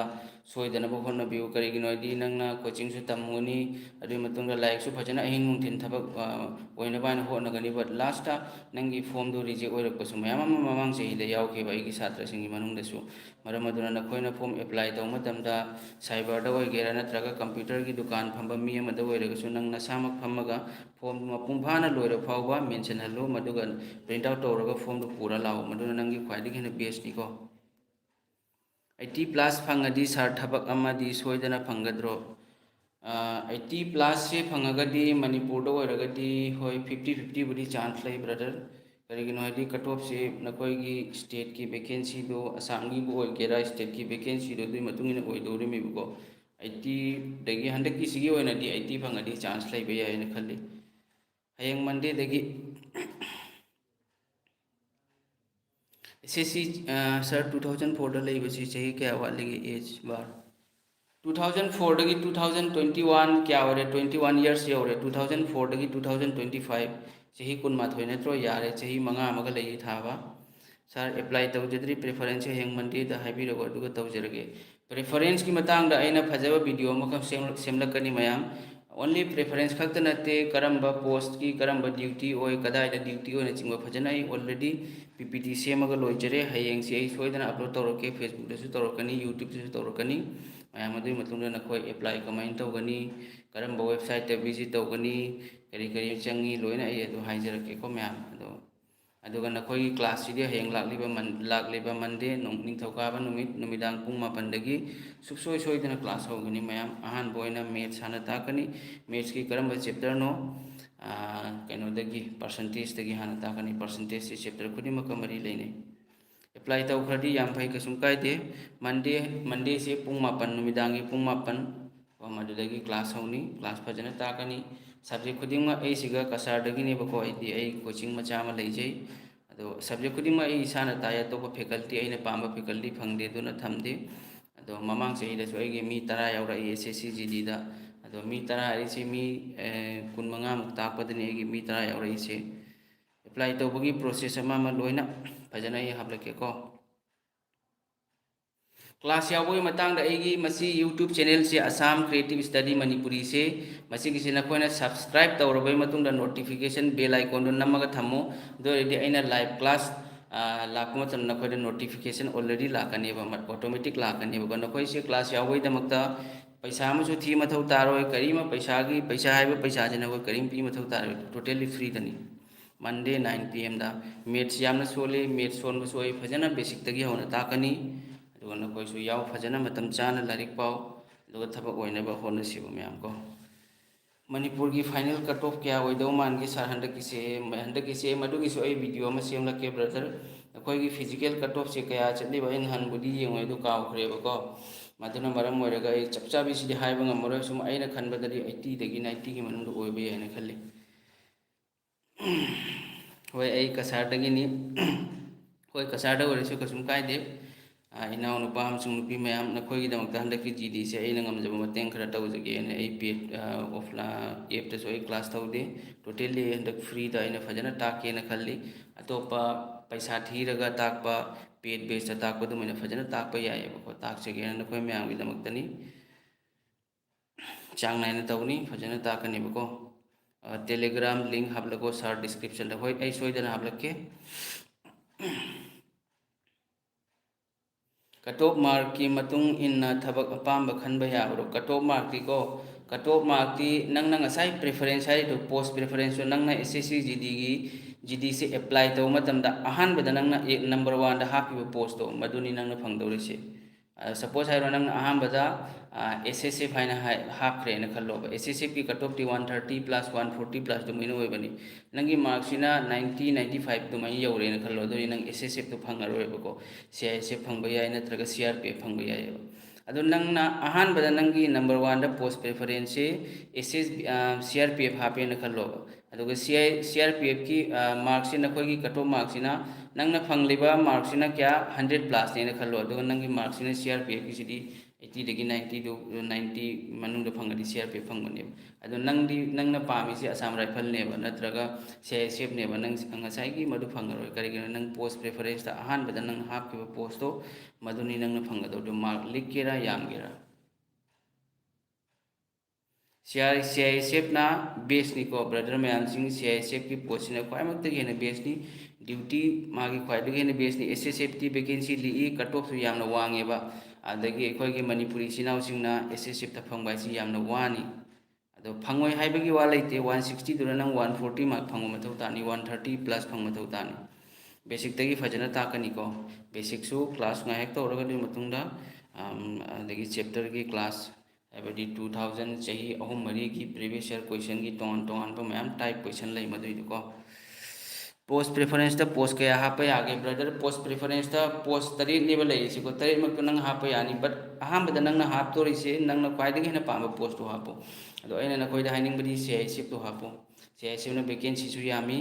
ꯁꯣꯏꯗꯅꯕ ꯍꯣꯠꯅꯕꯤꯌු, ꯀꯔꯤꯒꯤꯅꯣ ꯍꯥꯏꯗꯤ ꯅꯪꯅ ꯀꯣꯆꯤꯡꯁꯨ ꯇꯝꯒꯅꯤ, ꯑꯗꯨꯒꯤ ꯃꯇꯨꯡꯗ ꯂꯥꯏꯔꯤꯛꯁꯨ ꯐꯖꯅ ꯑꯍꯤꯡ ꯅꯨꯡꯊꯤꯟ ꯊꯕꯛ ꯑꯣꯏꯅꯕ ꯍꯥꯏꯅ ꯍꯣꯠꯅꯒꯅꯤ, ꯕꯠ ꯂꯥꯁꯇ ꯅꯪꯒꯤ ꯐꯣꯝꯗꯣ ꯔꯤꯖꯦꯛ ꯑꯣꯏꯔꯛꯄꯁꯨ ꯃꯌꯥꯝ ꯑꯃ ꯃꯃꯥꯡ ꯆꯍꯤꯗ ꯌꯥꯎꯈꯤꯕ ꯑꯩꯒꯤ ꯁꯥꯇ꯭ꯔꯁꯤꯡꯒꯤ ꯃꯅꯨꯡꯗꯁꯨ꯫ ꯃꯔꯝ ꯑꯗꯨꯅ ꯅꯈꯣꯏꯅ ꯐꯣꯝ ꯑꯦꯄ꯭ꯂꯥꯏ ꯇꯧꯕ ꯃꯇꯝꯗ ꯁꯥꯏꯕꯔꯗ ꯑꯣꯏꯒꯦꯔꯥ ꯅꯠꯇ꯭ꯔꯒ ꯀꯝꯄ꯭ꯌꯨꯇꯔꯒꯤ ꯗꯨꯀꯥꯟ ꯐꯝꯕ ꯃꯤ ꯑꯃꯗ ꯑꯣꯏꯔꯒꯁꯨ ꯅꯪ ꯅꯁꯥꯃꯛ ꯐꯝꯃꯒ ꯐꯣꯝꯗꯨ ꯃꯄꯨꯡ ꯐꯥꯅ ꯂꯣꯏꯔ ꯐꯥꯎꯕ ꯃꯦꯟꯁꯤꯟꯍꯜꯂꯨ, ꯃꯗꯨꯒ ꯄ꯭ꯔꯤꯟꯠ ꯑꯥꯎꯠ ꯇꯧꯔꯒ ꯐꯣꯝꯗꯨ ꯄꯨꯔ ꯂꯥꯛꯎ, ꯃꯗꯨꯅ ꯅꯪꯒꯤ ꯈ꯭ꯋꯥꯏꯗꯒꯤ ꯍꯦꯟꯅ ꯕꯦꯁꯅꯤꯀꯣ꯫ 80+ ꯐꯪꯉꯗꯤ ꯁꯥꯔ ꯊꯕꯛ ꯑꯃꯗꯤ ꯁꯣꯏꯗꯅ ꯐꯪꯒꯗ꯭ꯔꯣ? 80+ ꯐꯪꯉꯒꯗꯤ ꯃꯅꯤꯄꯨꯔꯗ ꯑꯣꯏꯔꯒꯗꯤ ꯍꯣꯏ 50-50 ꯆꯥꯟꯁ ꯂꯩ ꯕ꯭ꯔꯗꯔ, ꯀꯔꯤꯒꯤꯅꯣ ꯍꯥꯏꯗꯤ ꯀꯠ ꯑꯣꯐꯁꯤ ꯅꯈꯣꯏꯒꯤ ꯁ꯭ꯇꯦꯠꯀꯤ ꯚꯦꯀꯦꯟꯁꯤꯗꯣ ꯑꯁꯥꯝꯒꯤꯕꯨ ꯑꯣꯏꯒꯦꯔꯥ ꯁ꯭ꯇꯦꯠꯀꯤ ꯚꯦꯀꯦꯟꯁꯤꯗꯣ ꯑꯗꯨꯒꯤ ꯃꯇꯨꯡ ꯏꯟꯅ ꯑꯣꯏꯗꯧꯔꯤꯃꯦꯕꯀꯣ꯫ 80ꯗꯒꯤ ꯍꯟꯗꯛꯀꯤꯁꯤꯒꯤ ꯑꯣꯏꯅꯗꯤ 80 ꯐꯪꯉꯗꯤ ꯆꯥꯟꯁ ꯂꯩꯕ ꯌꯥꯏ ꯍꯥꯏꯅ ꯈꯜꯂꯤ꯫ ꯍꯌꯦꯡ ꯃꯟꯗꯦꯗꯒꯤ SSC ꯁꯥꯔ 2004ꯗ ꯂꯩꯕꯁꯤ ꯆꯍꯤ ꯀꯌꯥ ꯋꯥꯠꯂꯤꯒꯦ ꯑꯦꯖ ꯕꯥꯔ? 2004ꯗꯒꯤ 2021 ꯀꯌꯥ ꯑꯣꯏꯔꯦ? 21 ꯏꯌꯔꯁ ꯌꯧꯔꯦ꯫ 2004ꯗꯒꯤ 2025 चही 12 नत्रो यारे चही 5 अमगा लई थाबा। सर एप्लाई तौजद्री प्रेफरेंस हेंग मंडे दा हाइबिरगो अदुगा तौजरगे। प्रेफरेंस की मतांग दा अइना फजब video मखम सेमलकनी मयाम। Only preference खक्त नते Karamba post की करंबा ड्यूटी ओय कदाइदा ड्यूटी ओय चिंगबा फजना आई ऑलरेडी पीपीटी सेमगा लोइजरे। हयेंग से आई सोइदना अपलोड तौरके, फेसबुक दसु तौरकनी, यूट्यूब दसु तौरकनी। मयाम अदुई मतुंगदा नखोय एप्लाई कमाइन तौगनी, करंबा वेबसाइट विजिट तौगनी, करी करी चंगी लोइना आई अदु हाइजरकेको मयाम। अदुगा नखोई क्लास सिदे हयेंग लाक्लिबा मंडे निंगथौकाबा नुमित नुमिदांग पुंग 9 सुखसोय सोइदना क्लास होगनी मयाम। अहानबा ओइना मैथ्स हाना ताकनी, मैथ्स की करंबा चैप्टर नो कैनोदगी परसेंटेज हाना ताकनी, परसेंटेज से चैप्टर खुदिमक मरी लेने। एप्लाई तौखरदी याम फै कसुम कायदे। मंडे से पुंग 9 नुमिदांगी पुंग 9 मदुदगी क्लास होनी, क्लास फजना ताकनी। सब्जेक्ट खुदिमक अइसिगा कसारदगिनेबको अइदी अइ कोचिंग मचा अमा लैजै। अदो सब्जेक्ट खुदिमक अइ इसाना ताय, अतोपा फैकल्टी अइना पांबा फैकल्टी फंगदे दुना थमदे। अदो ममांग चहीदसु अइगे मी 10 याउरई SSC GD दा। अदो मी 10 हारिसे मी 15 मुक ताकपदनी अइगे मी 10 याउरईसे। एप्लाई तौबगी प्रोसेस अमा लोइना फजना अइ हापलकेको। क्लास यावबगी मतांगदा अइगी मसी यूट्यूब चैनल से असम क्रिएटिव स्टडी मणिपुरी से मसीगिसे नखोइना सब्सक्राइब तौरबई मतुंगदा नोटिफिकेशन बेल आइकॉन दो नमगा थम्मो। दोरेडी अइना लाइव क्लास लाख मतम नखोइदा नोटिफिकेशन ऑलरेडी लाकनेबा, ऑटोमेटिक लाकनेबा। नखोइसे क्लास यावबईदमक्ता पैसा अमसु थी मथौ तारोय, करीमा पैसा हाइबा पैसाजे नखोइ करीम पी मथौ तारोय, टोटली फ्री दनी। मंडे 9 PM दा मैथ्स यामना सोले, मैथ्स सोनबसु अइ फजना बेसिक तगी हौना ताकनी। अदुगा नखोइसु याव फजना मतम चाना लारिक पाओ, अदुगा थबक ओइनबा होनसिबा मयाम को। मणिपुर की फाइनल कट ऑफ क्या होइदौ मानगे सर हंदकिसे मदुगिसु अइ वीडियो अमा सेमलके ब्रदर। अखोइगी फिजिकल कट ऑफ से कया चतलिबा इन हनबुदी येंगोय दु काउखरेबको। मदुना मरम ओइरगा अइ चपचाबिसिदि हाइबा ngमरोय, सुम अइना खनबददि 80 दगी 90 की मनुंग ओइबे याइना खल्ले। होय अइ कसारदगिनी होय कसारदा ओइरसु कसुम कायदे। इनाउ नुपा अमसुंग नुपी मयाम नखोइगिदमक्ता हंदकी GD से अइना ngमजबा मतेंग खरा तौजगेना अइ पेड ऑफला एपतसु अइ क्लास तौदे। टोटली हंदक फ्री दा अइना फजना ताकेना खल्ली। अतोपा पैसा थीरगा ताकपा पेड बेस ताकपदुमैना फजना ताकपा यायेबको, ताकजगेना नखोइ मयामगिदमक्तनी चांग नाइना तौनी फजना ताकनेबको। टेलीग्राम लिंक हापलको सर डिस्क्रिप्शन होय अइ सोइदना हापलके। कट ऑफ मार्क की मतुंग इन्ना थबक अपांबा खनबा याबरो? कट ऑफ मार्क की को, कट ऑफ मार्क की नंगना ngasai प्रेफरेंस है तो पोस्ट प्रेफरेंस तो नंगना SSC GD से अप्लाई तौ मतमदा अहानबदा नंगना नंबर 1 दा हापिबा पोस्ट तो मदुनी नंगना फंगदौरिसे। सपोज हाइरो नंगना अहानबदा SSF हाइना हापख्रेना खल्लोबा। SSF की कट ऑफ टी 130+ 140+ दुमैना ओइबनी। नंगी मार्क्सिना 90 95 दुमै यौरेना खल्लो, अदुई नंग SSF तो फंगरोयबको। CISF फंगबा याय नत्रगा CRPF फंगबा यायबा। अदो नंगना अहानबदा नंगी नंबर 1 दा पोस्ट प्रेफरेंस से CRPF हापेना खल्लोबा। अदुगा CRPF की मार्क्स से नखोइगी कट ऑफ मार्क्सिना नंगना फंगलिबा मार्क्सिना क्या 100+ नेना खल्लो। अदुगा नंगी मार्क्सिना CRPF की सिदी 80 90 90 मनूंग फंगदी CRPF फंगने अदो नंगना पामीसे असम राइफल नेब नत्रगा CISF नेब नंग ngसाई मधु फंगरो करिगिन नंग पोस्ट प्रेफरेंस ता अहान बदा नंग हाप के पोस्टो मधुनी नंगना फंगदो दो मार्क लिखेरा यामगेरा CISF ना बेस नि को ब्रदर मैम सिंह CISF की पोस्ट ने क्वाइ मत के ने बेस नि ड्यूटी मागी क्वाइ दगे ने बेस नि SSF टी वैकेंसी ली कट ऑफ सु यामना वांगेबा अदगी अखोगी मणिपुरी चिनाव सिंगना SSF ता फंगबाय सि यामना वानी अदो फंगोय हाइबगी वा लेते 160 दुना नंग 140 मार्क फंगो मथौ तानी 130 प्लस फंग मथौ तानी बेसिक तगी फजना ताकनी को बेसिक सु class nga hek to roga di matungda adagi chapter की क्लास हाइबदी 2000 चाही अहम मरी की प्रीवियस ईयर क्वेश्चन की टोन पर मैम टाइप क्वेश्चन लई मदुई को पोस्ट प्रेफरेंस ता पोस्ट कया हापे आगे ब्रदर पोस्ट प्रेफरेंस ता पोस्ट तरी नेब लई सिको तरी मक नंग हापे यानी बट अहम बद नंग हाप तो रिसे नंग क्वाइदगी हेना पाम पोस्ट तो हापो अदो अइना नखोइदा हाइनिंग बदी CISF तो हापो CISF ना वैकेंसी सु यामी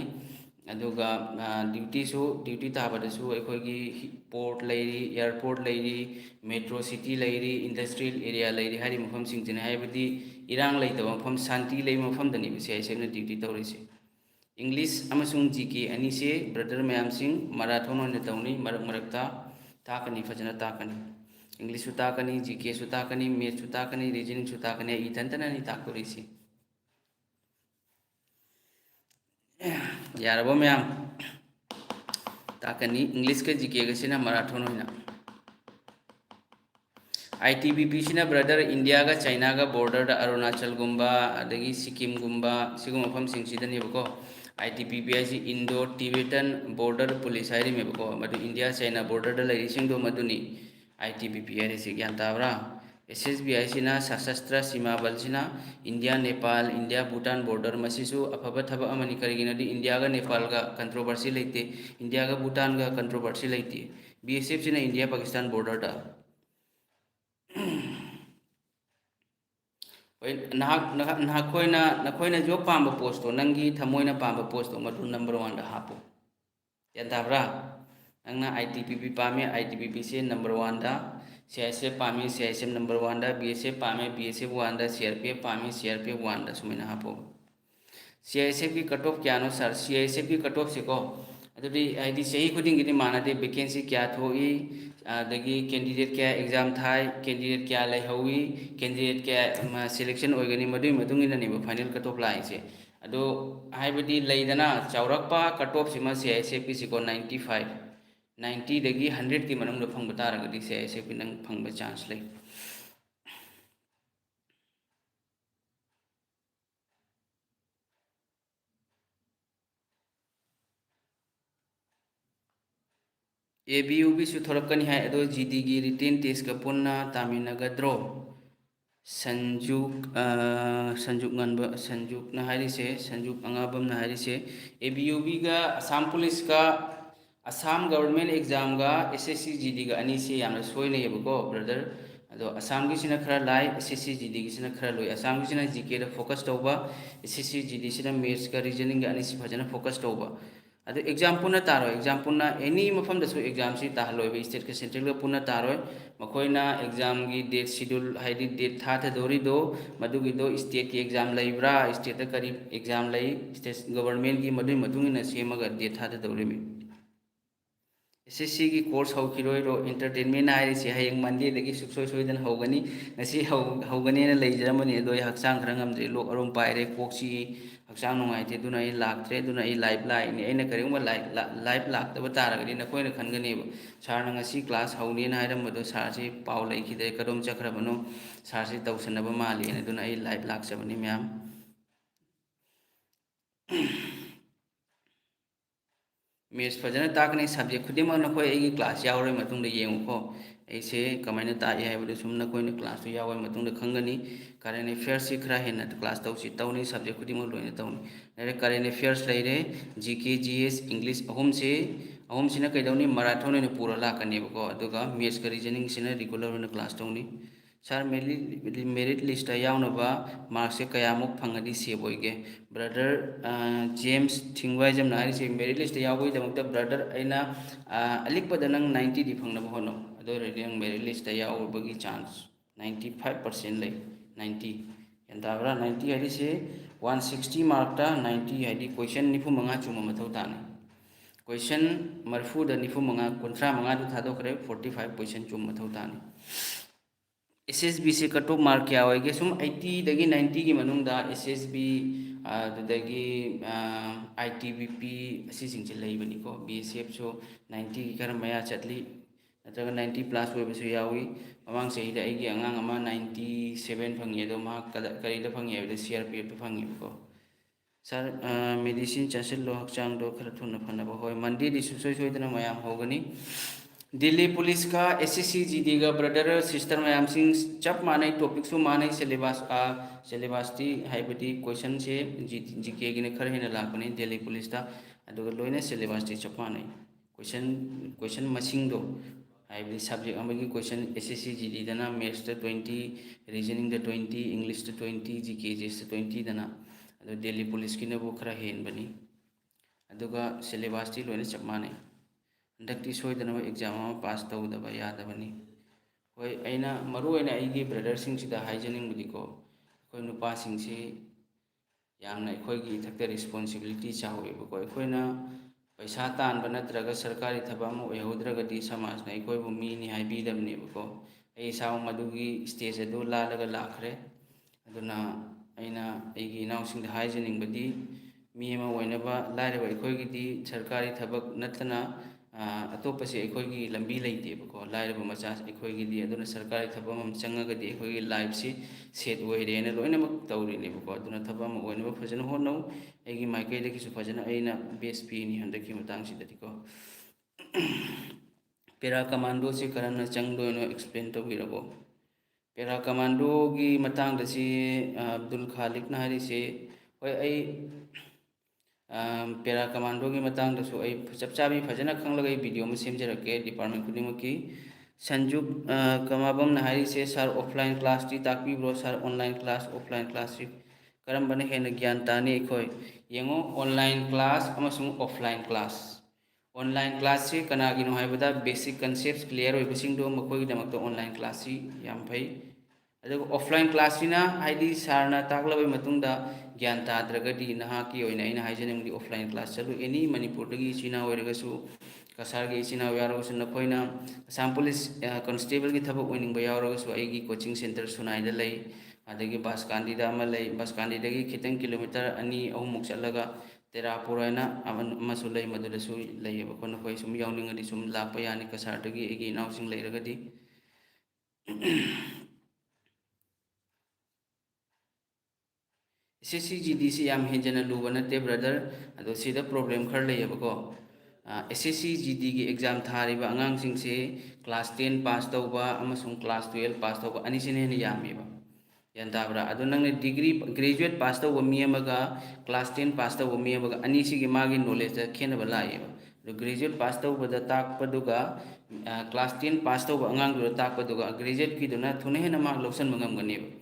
अदुगा ड्यूटी ताबदसु अखोगी पोर्ट लैरी एयरपोर्ट लैरी मेट्रो सिटी लैरी इंडस्ट्रियल एरिया लैरी हारि मफम सिंगजने हाइबदी इरांग लैतब मफम शांति लै मफम दनी CISF ना ड्यूटी तौरिसे इंग्लिश अमसुंग GK अनि से ब्रदर मैम सिंह मैराथन होने तौनी मरक मरकता ताकनी फजना ताकनी इंग्लिश सु ताकनी GK सु ताकनी मैथ सु ताकनी रीजनिंग सु ताकनी इथंतना नि ताकोरिसी यारबो मैम ताकनी इंग्लिश के GK गसिना मैराथन होना ITBP सिना ब्रदर इंडिया का चाइना का बॉर्डर अरुणाचल गुम्बा अदगी सिक्किम गुम्बा सिगुम मफम सिंगसिदनीबको ITBP है इंडो टिबेटन बॉर्डर पुलिस है मधु इंडिया चाइना बॉर्डर लेरिंगदो मधुनी ITBP है ज्ञान ताब्रा SSB है सशस्त्र सीमा बल सिना India Nepal India Bhutan border मसीसु अफब थब अमनि करिगिनदि इंडिया का नेपाल का कंट्रोवर्सी लेते इंडिया का भूटान का कंट्रोवर्सी लेते BSF सिना इंडिया पाकिस्तान बॉर्डर दा नखोइना जो पाम पोस्टो नंगी थमोइना पाम पोस्टो मधु नंबर 1 दा हापो यादाब्रा नंगना ITBP पामे ITBP से नंबर 1 दा CISF पामे CISF नंबर 1 दा BSF पामे BSF 1 दा CRPF पामे CRPF 1 दा सुमिना हापो CISF की कट ऑफ क्या नो सर CISF की कट ऑफ से को अदुदी आईडी सही खुदिंग गिनी मानदे वैकेंसी क्या थोई अदगी कैंडिडेट क्या एग्जाम थाई कैंडिडेट क्या लेहौई कैंडिडेट क्या सिलेक्शन होगनी मदुई मदुंगिना ने फाइनल कट ऑफ लाइसे अदो हाइबदी लेदना चावरकपा कट ऑफ सिमा CISF की सिको 95 90 दगी 100 की मनंग फंग तारगदी CISF की नंग फंग चांस ले ABUB सुथरकनी है अदो GD की रिटेन टेस्ट का पुन्ना तामिनगद्रो संजुक संजुक ना हारिसे संजुक अंगाबम ना हारिसे ABUB का असम पुलिस का असम गवर्नमेंट एग्जाम का SSC GD का अनी से यामना सोइने येबको ब्रदर अदो असम की सिना खरा लाई SSC GD की सिना खरा लोई असम की सिना GK दा फोकस तौबा SSC GD सिना मैथ्स का रीजनिंग का अनी से फजना फोकस तौबा अदो एग्जाम पुना तारो एग्जाम पुना एनी मफम दसु एग्जाम सी ताहलोय स्टेट के सेंट्रल का पुना तारो मखोइना एग्जाम की डेट शेड्यूल हाइडी डेट था दोरी दो मधुगी दो स्टेट की एग्जाम लेब्रा स्टेट करी एग्जाम लई स्टेट गवर्नमेंट की मधुई मधुंगिना सेमगा डेट था दोरी में SSC की कोर्स हौखिरोइरो एंटरटेनमेंट हाइरिसे हयेंग मंडे दगी सुक्सोय सोयदन हौगनी नसी हौगनी ने लेजरमनी दोय हक्सांग खरंगमद्रे लोक अरुम पाइरे कोक्सी हक्सांग नुंगाइते दुना आई लाक्त्रे दुना आई लाइव लाइने अइना करिंगबा लाइव लाक्तबा तारगदि नखोइना खनगनेब सारना ngasi क्लास हौनी ना हाइरमबदो सारसे पाउ लैखिदे कदोम चखरबनो सारसे तौसनबा मालेने दुना आई लाइव लाक्सबनी मैम मैथ्स फजना ताकने सब्जेक्ट खुदिम नखोय एगी क्लास यावरे मतुंग दे येंगुको ऐसे कमाइना ताई हाइबदो सुम नखोयने क्लास तो यावरे मतुंग दे खंगनी करेंट अफेयर्स से खरा हेना क्लास तौसी तौनी सब्जेक्ट खुदिम लोइना तौनी नरे करेंट अफेयर्स लैरे GK GS इंग्लिश अहम सिना कैदौनी मैराथन ने पूरा लाकनेबको अदुगा मैथ्स का रीजनिंग सिना रेगुलर होना क्लास तौनी सर मेरिट लिस्ट यावनबा मार्क्स से कयामुक फंगदी सेव होइगे ब्रदर जेम्स थिंगवाइजम नारिसे मेरिट लिस्ट यावोई दमकता ब्रदर अइना अलिकपद नंग 90 दी फंगनबा होनो अदो रेडी नंग मेरिट लिस्ट यावबगी चांस 95% ꯂꯩ 90 ꯒ꯭ꯌꯥꯟ ꯇꯥꯕ꯭ꯔꯥ 90 ꯍꯥꯏꯔꯤꯁꯦ 160 ꯃꯥꯔꯛꯇ 90 ꯍꯥꯏꯗꯤ ꯀꯣꯏꯁꯟ 95 ꯆꯨꯝꯕ ꯃꯊꯧ तानी क्वेश्चन मरफूद 95 35 थादोखरे 45 क्वेश्चन चुम मथौ तानी SSB से कट ऑफ मार्क क्या होएगे सुम 80 दगी 90 की मनुंगदा SSB दुदगी ITBP असी सिंग लेबनी को BSF सो 90 की कर मया चतली नत्रगा 90 प्लस होबसु यावी ममांग सही दा एगी अंगांग अमा 97 फंगे दो मा करीदा फंगे बे CRPF फंगे को सर मेडिसिन चासिलो हक्चांग दो खर थुन फनब होय मंडी दि सुसोय सोयदना मयाम होगनी दिल्ली पुलिस का SSC GD का ब्रदर सिस्टर मैम सिंह चप माने टॉपिक सु माने सिलेबस ती हाइबदी क्वेश्चन से GK गिने खर हेना लापने दिल्ली पुलिस ता अदुगा लोइने सिलेबस ती चप माने क्वेश्चन मसिंग दो हाइबदी सब्जेक्ट अमगी क्वेश्चन SSC GD दना मैथ्स ता 20 रीजनिंग ता 20 इंग्लिश ता 20 GK जेस ता 20 दना अदो दिल्ली पुलिस की नबो खर हेन बनी अदुगा सिलेबस ती लोइने चप माने हंदक्ति सोयदनब एग्जाम पास तौदब यादबनी होय अइना मरु अइना अइगी ब्रदर सिंगसिदा हाइजनिंगबुदिको अखोय नुपासिंगसि यामना अखोयगी इथक्ता रिस्पांसिबिलिटी चावेबको अखोयना पैसा तानब नत्रगा सरकारी थबक अमा ओइहौद्रगदि समाजना अखोयबु मीनि हाइबीदबनेबको अइ साउ मदुगी स्टेज अदु लालगा लाखरे अदुना अइना अइगी इनाउसिंगदा हाइजनिंगबदि मी अमा ओइनबा लाइरबा अखोयगिदि सरकारी थबक नतना अतोपसे अखोयगी लंबी लेतेबको लाइरबा मचा अखोयगिदि अदुना सरकारी थबक अमा चंगगदि अखोयगी लाइफ से सेट ओइरेना लोइनमक तौरिनेबको अदुना थबक अमा ओइनबा फजन होनौ अइगी माइकैदगिसु फजन अइना बेस पीनी हंदकी मतांगसिददिको पेरा कमांडो से करमना चंगदोइनो एक्सप्लेन तौबिरबो पेरा कमांडो की मतांगदसि अब्दुल खालिक ना हरिसे होय अइ पेरा कमांडो की मतांगदसु अइ चपचाबी फजना खंगलगै वीडियो में सेमजरके डिपार्टमेंट खुदिमकी संजुक कमाबम ना हरिसे सर ऑफलाइन क्लास ती ताकबीब्रो sir online class offline class करमबने हेन ज्ञान तानी अखोय येंगो ऑनलाइन क्लास अमसुंग ऑफलाइन क्लास ऑनलाइन क्लास से कनागिनो हाइबदा बेसिक कंसेप्ट्स क्लियर होइबसिंगदो मखोयगिदमक्ता ऑनलाइन क्लास सी याम फै अदुग ऑफलाइन क्लास सिना हाइदी सारना ताकलबै मतुंगदा ज्ञान ताद्रगदि नहाकी ओइना अइना हाइजनिंगदि ऑफलाइन क्लास चलु एनी मणिपुरदगी चिना ओइरगसु कसारगी चिना यारगसु नखोइना असम पुलिस कांस्टेबल की थबक ओइनिंगबा यारगसु अइगी कोचिंग सेंटर सुनाइदा लई अदगी बासकांदीदा अमा लई बासकांदीदगी खितंग किलोमीटर 2-3 मुक चलगा तेरापुर है अमसु लई मदुदसु लईबको नखोय सुम यावनिंगदि सुम लाप यानी कसारदगी एगी इनाउसिंग लईरगदि SSC GD से याम हेंजना लुबा नते ब्रदर अदो सिदा प्रॉब्लम खर लईबको SSC GD की एग्जाम थारिबा अंगांगसिंग से क्लास 10 पास तौबा अमसुम क्लास 12 पास तौबा अनिसिने हेन यामेबा यान ताबरा अदो नंगने डिग्री ग्रेजुएट पास तौबा मी अमगा क्लास 10 पास तौबा मी अमगा अनिसिगी मागी नॉलेज खेनबा लाएबा दो ग्रेजुएट पास तौबदा ताकपदुगा क्लास 10 पास तौबा अंगांगदुदा ताकपदुगा ग्रेजुएट की दुना थुने हेन मार्क लौसन मंगमगनेबा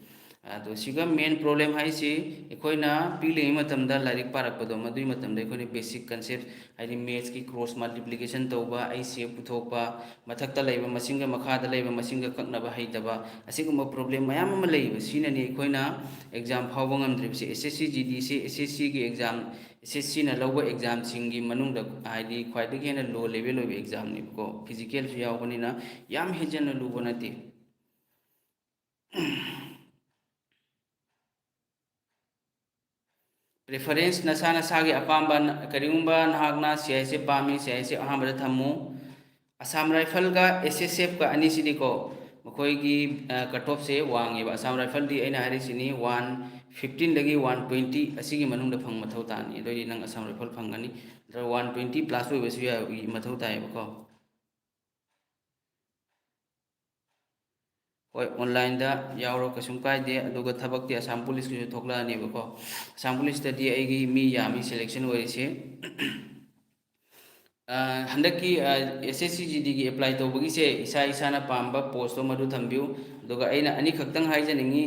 अदो सिगा मेन प्रॉब्लम हाइसी अखोइना पीलिंग मतमदा लाइरिक पारकपदो मदुई मतमदा अखोइना बेसिक कंसेप्ट हाइदि मैथ्स की क्रॉस मल्टीप्लिकेशन तौबा आईसीएफ पुथोकपा मथक्ता लैबा मसिंगा मखादा लैबा मसिंगा कक्नबा हैतबा असिगुम्बा प्रॉब्लम मयाम अमा लैबा सिनानि अखोइना एग्जाम फावबा ngamdribse SSC GD से SSC की एग्जाम SSC ना लौबा एग्जाम सिंगी मनुंगदा हाइदि ख्वाइदगी हेना लो लेवल ओइबा एग्जाम निबको फिजिकल सु यावबनिना याम हेजन लुबा नते प्रेफरेंस नसा नसा की अपाम्बा करिगुम्बा नागना CIC पामी CIC अहामदा थम्मु असम राइफल का SSF का अनिसिदिको मखोयगी कट ऑफ से वांगेबा असम राइफल दी अइना हारिसिनी 115 लगी 120 असिगी मनुंगदा फंग मथौ तानी दोई नंग असम राइफल फंगनी 120 प्लस ओइबसु या मथौ तायबको होय ऑनलाइन दा यावरो कसुम कायदे अदुगा थबक्ति असम पुलिस की थोकलानेबको असम पुलिस तदी अइगी मी यामी सिलेक्शन ओइसे हंदकी SSC GD की अप्लाई तौबगी से इसा इसाना पाम्बा पोस्ट मधु थम्बिउ अदुगा अइना अनी खक्तंग हाइजनिंगी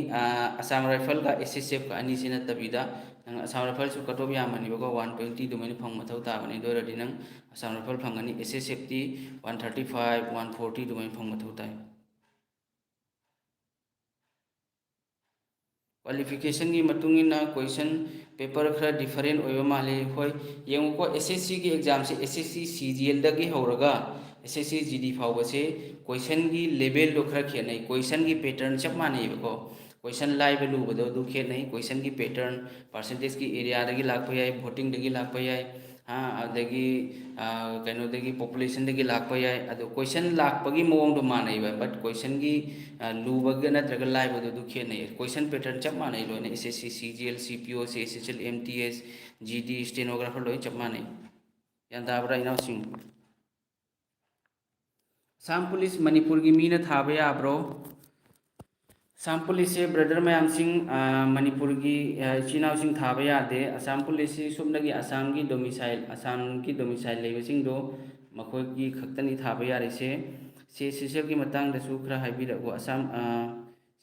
असम राइफल का SSF का अनी सिना तबिदा नंग असम राइफल सु कटोब यामनिबको 120 दुमैन फंग मथौ ताबनी दोरदि नंग असम राइफल फंगनी SSF ती 135 140 दुमैन फंग मथौ ताय क्वालिफिकेशन की मतुंग इना क्वेश्चन पेपर खरा डिफरेंट ओइबा माले होय येंगो एसएससी की एग्जाम से एसएससी सीजीएल दगी होरगा एसएससी जीडी फावबा से क्वेश्चन की लेवल दो खरा खेनै क्वेश्चन की पैटर्न चप माने बको क्वेश्चन लाइव लुबदो दु खेनै क्वेश्चन की पैटर्न परसेंटेज की एरिया दगी लाखपा याय वोटिंग दगी लाखपा याय हाँ अदगी कहीं पॉपुलेशन दगी लाखपा याय अदो क्वेश्चन लाखपगी मवोंग दो माने बट क्वेश्चन की लुबग नत्रग लाइव दो खेनै क्वेश्चन पैटर्न चप माने लोने SSC CGL CPO SSL MTS GD stenographer लोई चप माने यान ताबरा इनाउसिंग असम पुलिस मणिपुर की मीना थाबा याब्रो असम पुलिस से ब्रदर मैम सिंह मणिपुर की इचिनाउसिंग थाबा यादे असम पुलिस से सुबनगी असम की डोमिसाइल लेबसिंग दो मखोय की खक्तनी थाबा यारिसे से सिसल की मतंग दसु खरा हाइबिरगो असम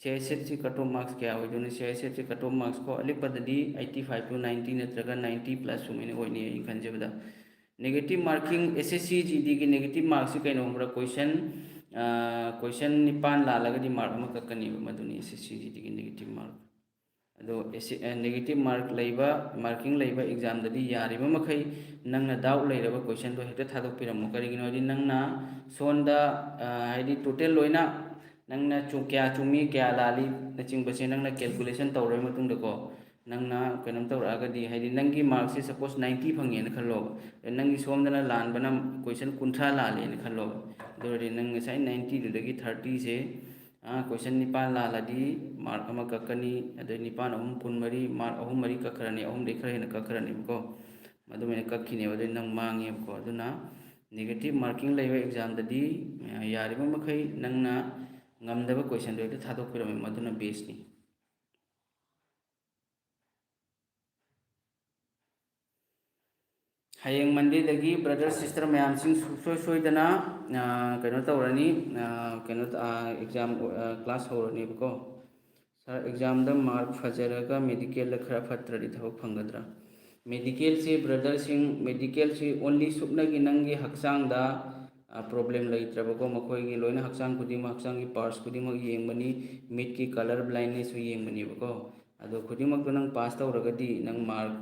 CISF से कट ऑफ मार्क्स क्या होइदोने CISF से कट ऑफ मार्क्स को अलिपददी 85 to 90 नत्रगा 90 प्लस सुमेने होइने खंजबदा नेगेटिव मार्किंग SSC GD की नेगेटिव मार्क्स से कहीं होमरा क्वेश्चन निपान लालगदी मार्क अमा कक्कनी मदुनी SSC GD की नेगेटिव मार्क अदो नेगेटिव मार्क लेबा मार्किंग लेबा एग्जाम ददी यारिबा मखै नंगना डाउट लेरबा क्वेश्चन दो हेक्टा थादोपिरमो करिगिनो दि नंगना सोंदा हाइदि टोटल लोइना नंगना क्या चुमी क्या लाली नचिंबसे नंगना कैलकुलेशन तौरबा मतुंगदको नंगना कनम तौरगदी हाइदि नंगी मार्क से सपोज 90 फंगेन खल्लो नंगी सोमदना लानबना क्वेश्चन 30 लालेन खल्लो दोरे नंग साइ 90 दुदगी 30 से क्वेश्चन निपान लालदी मार्क अमा कक्कनी अदै निपान अहम कुनमरी मार्क अहम मरी कखरनी अहम देखरा हेन कखरनी को मदुमेन कक्खिने अदै नंग मांगे को अदुना नेगेटिव मार्किंग लेबा एग्जाम ददी यारिबा मखै नंगना ngamdaba question do थादोपिरमे मदुना बेसनी हयेंग मंडे दगी ब्रदर सिस्टर मैम सिंह सोय सोयदना कनो तौरनी कनो एग्जाम क्लास होरनी बको सर एग्जाम द मार्क फजरगा मेडिकल खरा फत्रदी थबक फंगद्रा मेडिकल से ब्रदर सिंह मेडिकल से ओनली सुपनगी नंगी हक्सांग दा प्रॉब्लम लेत्रबको मखोयगी लोइना हक्सांग खुदिमा हक्सांग की पार्ट्स खुदिमा येंगबनी मिट की कलर ब्लाइंडनेस येंगबनीबको अदो खुदिमा तो नंग पास तौरगदी नंग मार्क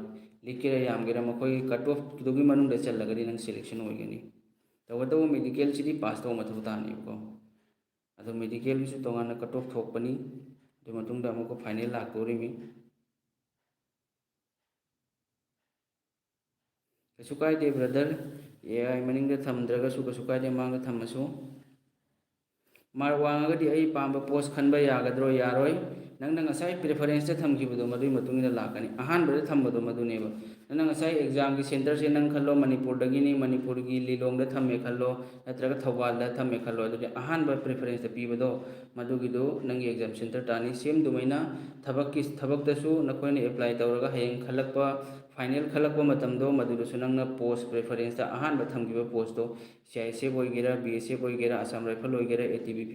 लिखेरा यामगेरा मखोय कट ऑफ दुगी मनुंग चलगदी नंग सिलेक्शन होइगनी तवदो मेडिकल सिदी पास तौ मथु तानीबको अदो मेडिकल की तोंगाना कट ऑफ थोकपनी दो मतुंग दा मको फाइनल लाक्तोरिमी कछु कायदे ब्रदर AI मनिंग थमद्रगसु कछु कायदे मांग थमसु मार्क वांगगदी आई पांबा पोस्ट खनबा यागद्रो यारोय नंग ngasai preference ta thamgibado madui matungina lakani ahanbada thambado maduneba nang ngasai exam ki center se nang khallo manipur dagi ni manipur gi lilong da thamme khallo natraga thawal da thamme khallo adu ahanba preference ta pibado madugido nang exam center tani same dumaina thabak da su nakoina apply tawraga hayeng khalakpa final khalakpa matamdo madudu su nang na post preference ta ahanba thamgiba post to CISF oigera BSF oigera Assam Rifle oigera ATBP